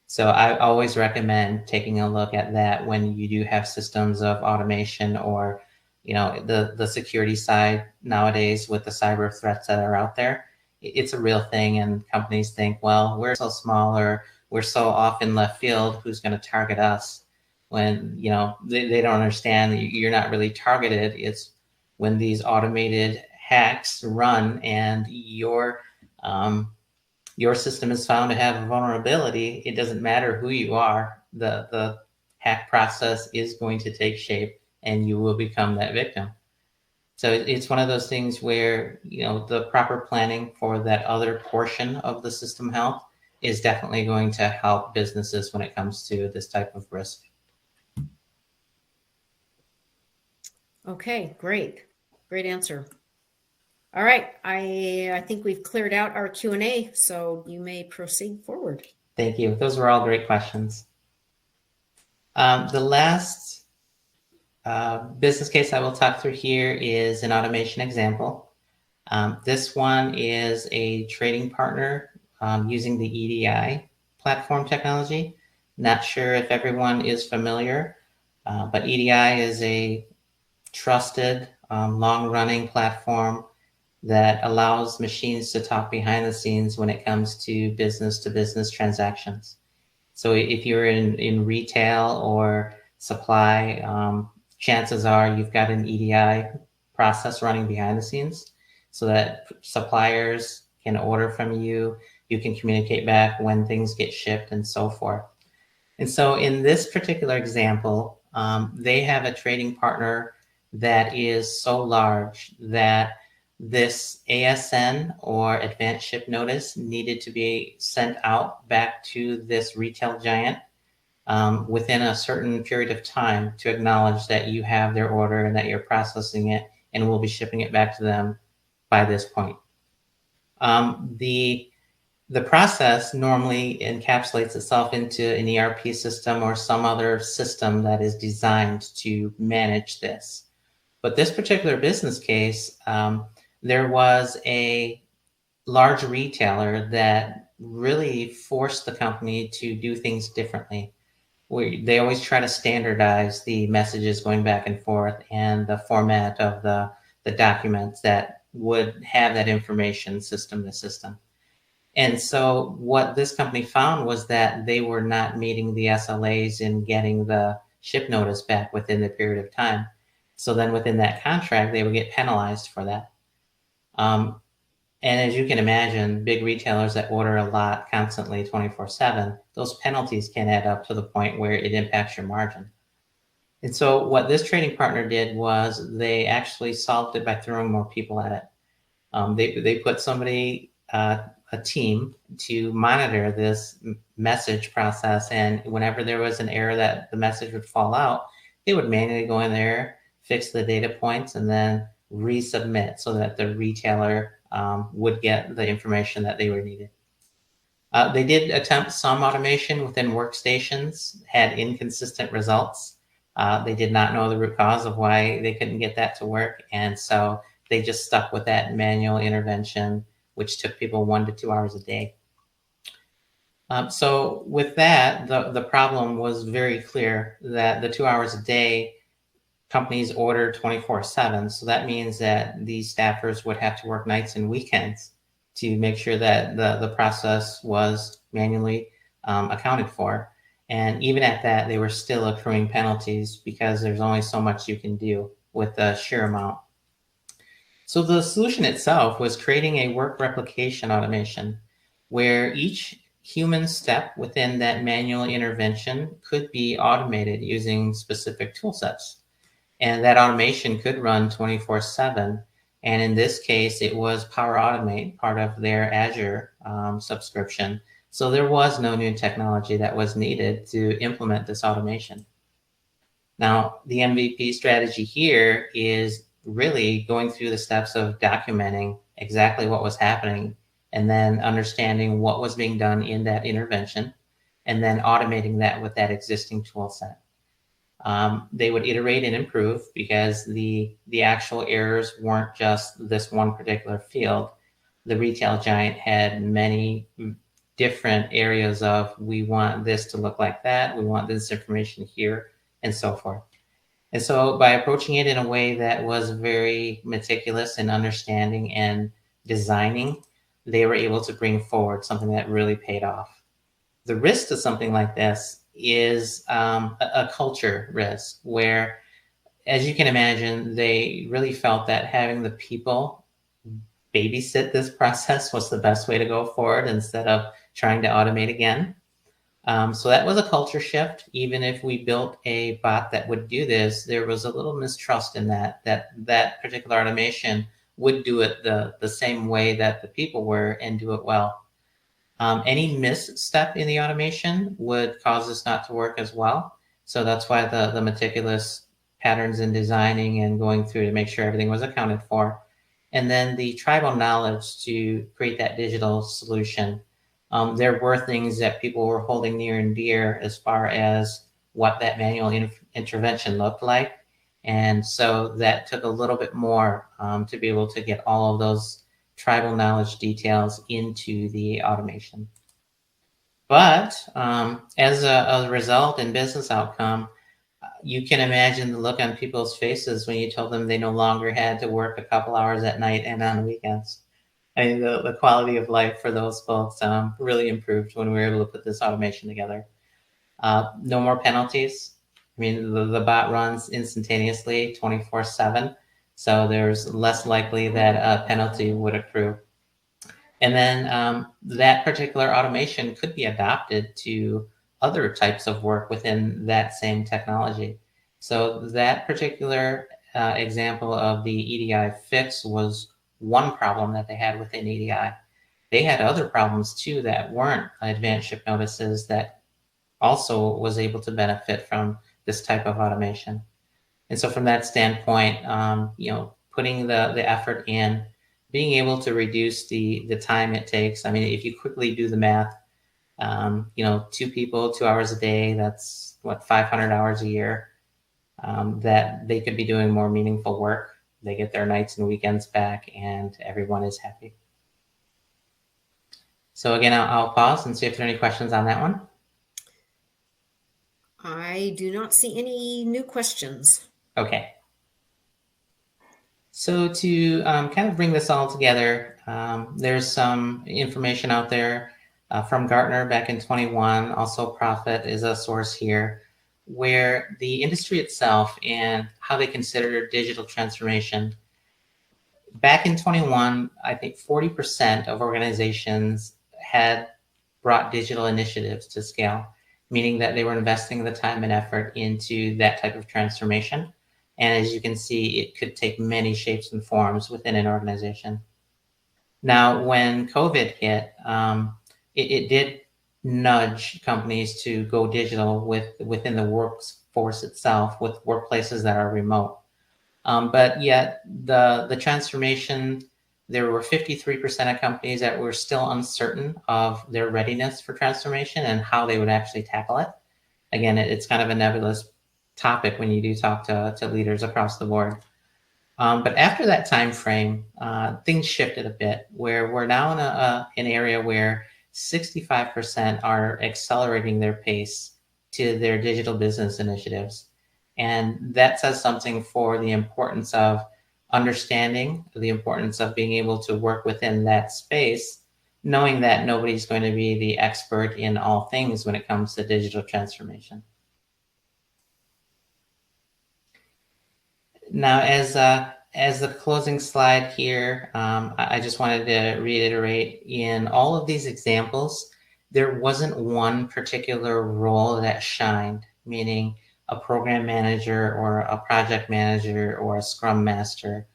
So I always recommend taking a look at that when you do have systems of automation, or the security side nowadays with the cyber threats that are out there. It's a real thing, and companies think, well, we're so small, or we're so off in left field, who's going to target us? When they don't understand that you're not really targeted. It's when these automated hacks run and your system is found to have a vulnerability, it doesn't matter who you are, the hack process is going to take shape and you will become that victim. So it's one of those things where, the proper planning for that other portion of the system health is definitely going to help businesses when it comes to this type of risk. Okay, great answer. All right, I think we've cleared out our Q&A, so you may proceed forward. Thank you. Those were all great questions. The last business case I will talk through here is an automation example. This one is a trading partner using the EDI platform technology. Not sure if everyone is familiar, but EDI is a trusted, long-running platform that allows machines to talk behind the scenes when it comes to business transactions. So if you're in retail or supply, chances are you've got an EDI process running behind the scenes so that suppliers can order from you, you can communicate back when things get shipped and so forth. And so in this particular example, they have a trading partner that is so large that this ASN, or advanced ship notice, needed to be sent out back to this retail giant within a certain period of time to acknowledge that you have their order and that you're processing it and will be shipping it back to them by this point. The process normally encapsulates itself into an ERP system or some other system that is designed to manage this. But this particular business case, there was a large retailer that really forced the company to do things differently. They always try to standardize the messages going back and forth and the format of the documents that would have that information system to system. And so what this company found was that they were not meeting the SLAs in getting the ship notice back within the period of time. So then within that contract, they would get penalized for that. And as you can imagine, big retailers that order a lot constantly 24/7, those penalties can add up to the point where it impacts your margin. And so what this trading partner did was they actually solved it by throwing more people at it. They put somebody, a team, to monitor this message process. And whenever there was an error that the message would fall out, they would manually go in there, fix the data points, and then resubmit so that the retailer would get the information that they were needed. They did attempt some automation within workstations, had inconsistent results. They did not know the root cause of why they couldn't get that to work. And so they just stuck with that manual intervention, which took people 1 to 2 hours a day. So with that, the problem was very clear that the 2 hours a day, companies order 24/7. So that means that these staffers would have to work nights and weekends to make sure that the process was manually accounted for. And even at that, they were still accruing penalties because there's only so much you can do with the sheer amount. So the solution itself was creating a work replication automation where each human step within that manual intervention could be automated using specific tool sets. And that automation could run 24/7. And in this case, it was Power Automate, part of their Azure subscription. So there was no new technology that was needed to implement this automation. Now, the MVP strategy here is really going through the steps of documenting exactly what was happening and then understanding what was being done in that intervention and then automating that with that existing tool set. They would iterate and improve because the actual errors weren't just this one particular field. The retail giant had many different areas of, we want this to look like that, we want this information here, and so forth. And so by approaching it in a way that was very meticulous in understanding and designing, they were able to bring forward something that really paid off. The risk to something like this is a culture risk where, as you can imagine, they really felt that having the people babysit this process was the best way to go forward instead of trying to automate again. So that was a culture shift. Even if we built a bot that would do this, there was a little mistrust in that particular automation would do it the same way that the people were and do it well. Any misstep in the automation would cause this not to work as well. So that's why the meticulous patterns in designing and going through to make sure everything was accounted for. And then the tribal knowledge to create that digital solution. There were things that people were holding near and dear as far as what that manual intervention looked like. And so that took a little bit more to be able to get all of those tribal knowledge details into the automation. But as a result and business outcome, you can imagine the look on people's faces when you told them they no longer had to work a couple hours at night and on weekends. I mean, the quality of life for those folks really improved when we were able to put this automation together. No more penalties. I mean, the bot runs instantaneously 24/7. So there's less likely that a penalty would accrue. And then that particular automation could be adopted to other types of work within that same technology. So that particular example of the EDI fix was one problem that they had within EDI. They had other problems too that weren't advanced ship notices that also was able to benefit from this type of automation. And so from that standpoint, putting the effort in, being able to reduce the time it takes. I mean, if you quickly do the math, 2 people, 2 hours a day, that's what, 500 hours a year, that they could be doing more meaningful work. They get their nights and weekends back and everyone is happy. So again, I'll pause and see if there are any questions on that one. I do not see any new questions. Okay. So to kind of bring this all together, there's some information out there from Gartner back in 21. Also, Profit is a source here where the industry itself and how they consider digital transformation. Back in 21, I think 40% of organizations had brought digital initiatives to scale, meaning that they were investing the time and effort into that type of transformation. And as you can see, it could take many shapes and forms within an organization. Now, when COVID hit, it did nudge companies to go digital within the workforce itself with workplaces that are remote. But yet the transformation, there were 53% of companies that were still uncertain of their readiness for transformation and how they would actually tackle it. Again, it's kind of a nebulous topic when you do talk to leaders across the board. But after that time frame, things shifted a bit, where we're now in an area where 65% are accelerating their pace to their digital business initiatives. And that says something for the importance of understanding, the importance of being able to work within that space, knowing that nobody's going to be the expert in all things when it comes to digital transformation. Now, as the closing slide here, I just wanted to reiterate, in all of these examples, there wasn't one particular role that shined, meaning a program manager or a project manager or a scrum master.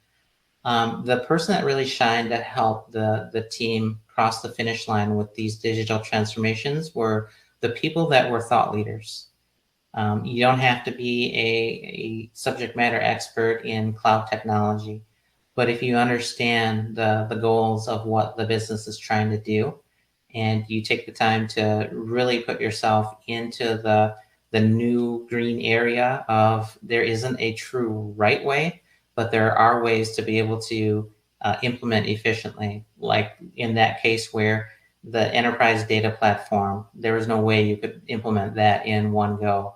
The person that really shined that helped the team cross the finish line with these digital transformations were the people that were thought leaders. You don't have to be a subject matter expert in cloud technology, but if you understand the goals of what the business is trying to do, and you take the time to really put yourself into the new green area of, there isn't a true right way, but there are ways to be able to implement efficiently. Like in that case where the enterprise data platform, there was no way you could implement that in one go.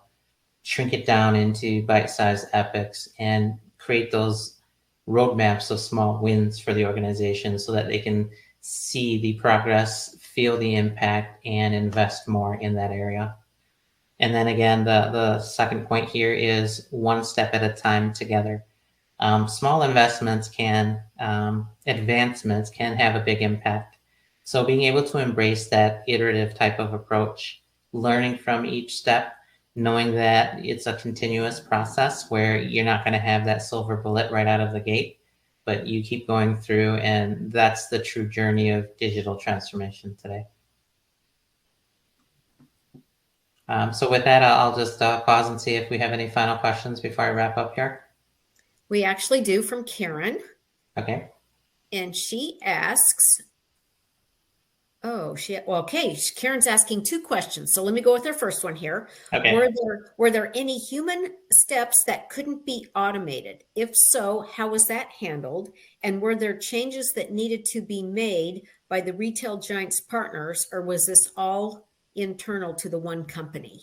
Shrink it down into bite-sized epics and create those roadmaps of small wins for the organization so that they can see the progress, feel the impact, and invest more in that area. And then again, the second point here is one step at a time together. Small investments advancements can have a big impact. So being able to embrace that iterative type of approach, learning from each step, knowing that it's a continuous process where you're not going to have that silver bullet right out of the gate, but you keep going through, and that's the true journey of digital transformation today. So with that, I'll just pause and see if we have any final questions before I wrap up here. We actually do, from Karen. Okay. And she asks, okay. Karen's asking two questions. So let me go with her first one here. Okay. Were there any human steps that couldn't be automated? If so, how was that handled? And were there changes that needed to be made by the retail giants partners, or was this all internal to the one company?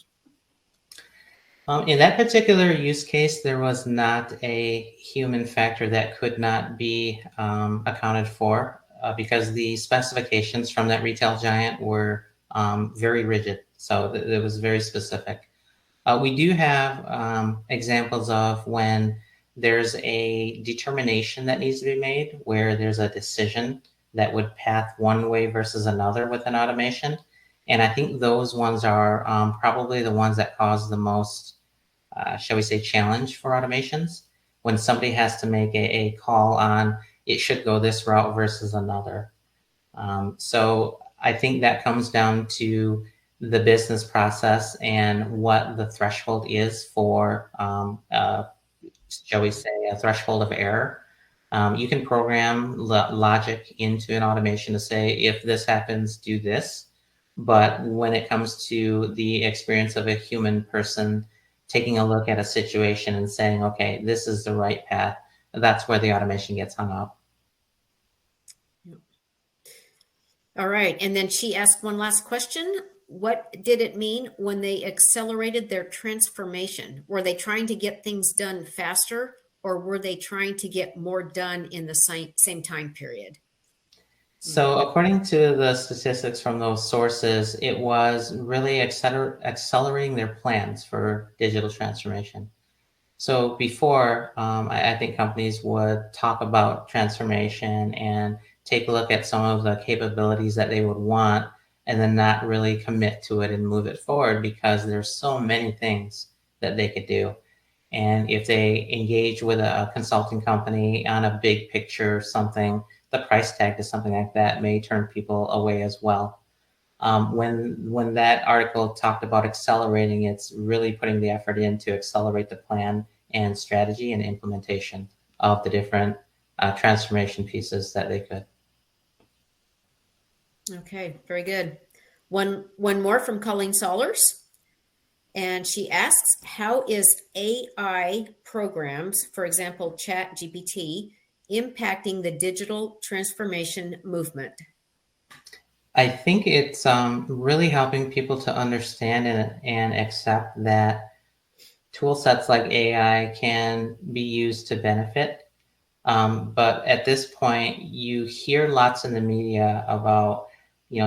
In that particular use case, there was not a human factor that could not be accounted for because the specifications from that retail giant were very rigid. So it was very specific. We do have examples of when there's a determination that needs to be made, where there's a decision that would path one way versus another with an automation. And I think those ones are probably the ones that cause the most, shall we say, challenge for automations, when somebody has to make a call on it should go this route versus another. So I think that comes down to the business process and what the threshold is for, shall we say, a threshold of error. You can program logic into an automation to say, if this happens, do this. But when it comes to the experience of a human person taking a look at a situation and saying, okay, this is the right path, that's where the automation gets hung up. All right. And then she asked one last question. What did it mean when they accelerated their transformation? Were they trying to get things done faster, or were they trying to get more done in the same time period? So according to the statistics from those sources, it was really accelerating their plans for digital transformation. So before, I think companies would talk about transformation and take a look at some of the capabilities that they would want, and then not really commit to it and move it forward because there's so many things that they could do. And if they engage with a consulting company on a big picture or something, the price tag to something like that may turn people away as well. When that article talked about accelerating, it's really putting the effort in to accelerate the plan and strategy and implementation of the different transformation pieces that they could. Okay, very good. One more from Colleen Solers. And she asks, how is AI programs, for example, Chat GPT, impacting the digital transformation movement? I think it's really helping people to understand and accept that tool sets like AI can be used to benefit. But at this point, you hear lots in the media about,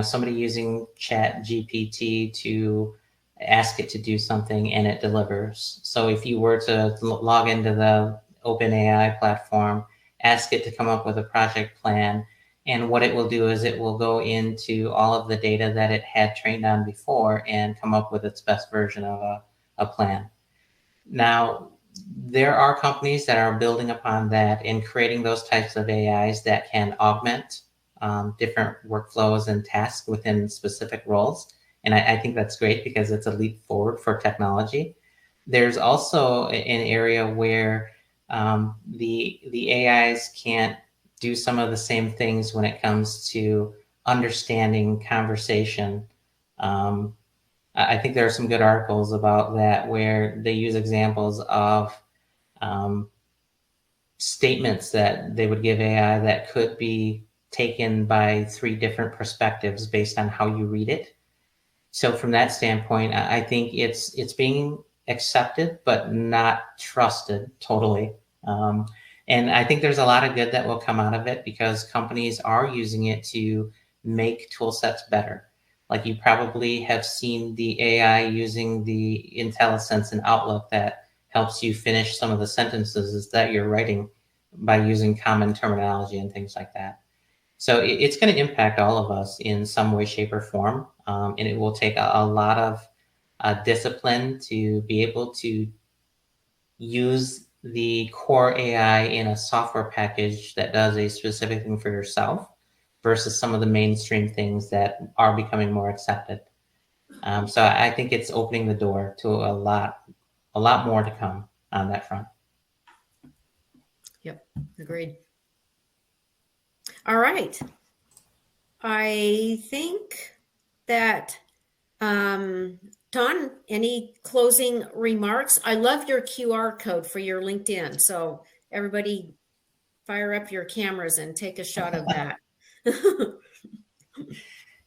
somebody using Chat GPT to ask it to do something and it delivers. So if you were to log into the OpenAI platform, ask it to come up with a project plan, and what it will do is it will go into all of the data that it had trained on before and come up with its best version of a plan. Now, there are companies that are building upon that and creating those types of AIs that can augment different workflows and tasks within specific roles. And I think that's great because it's a leap forward for technology. There's also an area where the AIs can't do some of the same things when it comes to understanding conversation. I think there are some good articles about that where they use examples of statements that they would give AI that could be taken by 3 different perspectives based on how you read it. So from that standpoint, I think it's being accepted but not trusted totally. And I think there's a lot of good that will come out of it because companies are using it to make tool sets better. Like you probably have seen the AI using the IntelliSense in Outlook that helps you finish some of the sentences that you're writing by using common terminology and things like that. So it's going to impact all of us in some way, shape, or form. And it will take a lot of discipline to be able to use the core AI in a software package that does a specific thing for yourself versus some of the mainstream things that are becoming more accepted. So I think it's opening the door to a lot more to come on that front. Yep, agreed. All right. I think that, Don, any closing remarks? I love your QR code for your LinkedIn. So everybody fire up your cameras and take a shot of that.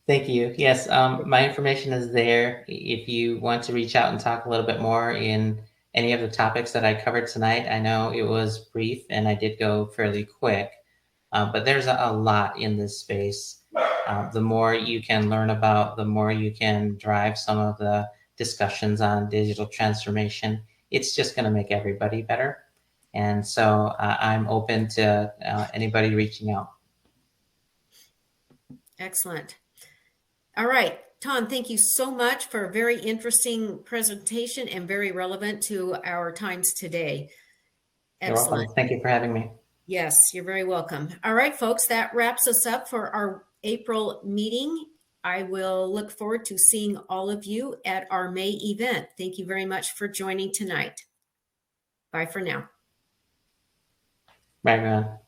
Thank you. Yes, my information is there. If you want to reach out and talk a little bit more in any of the topics that I covered tonight, I know it was brief and I did go fairly quick, but there's a lot in this space. The more you can learn about, the more you can drive some of the discussions on digital transformation. It's just going to make everybody better. And so I'm open to anybody reaching out. Excellent. All right, Tom, thank you so much for a very interesting presentation and very relevant to our times today. Excellent. You're welcome. Thank you for having me. Yes, you're very welcome. All right, folks, that wraps us up for our April meeting. I will look forward to seeing all of you at our May event. Thank you very much for joining tonight. Bye for now. Bye, everyone.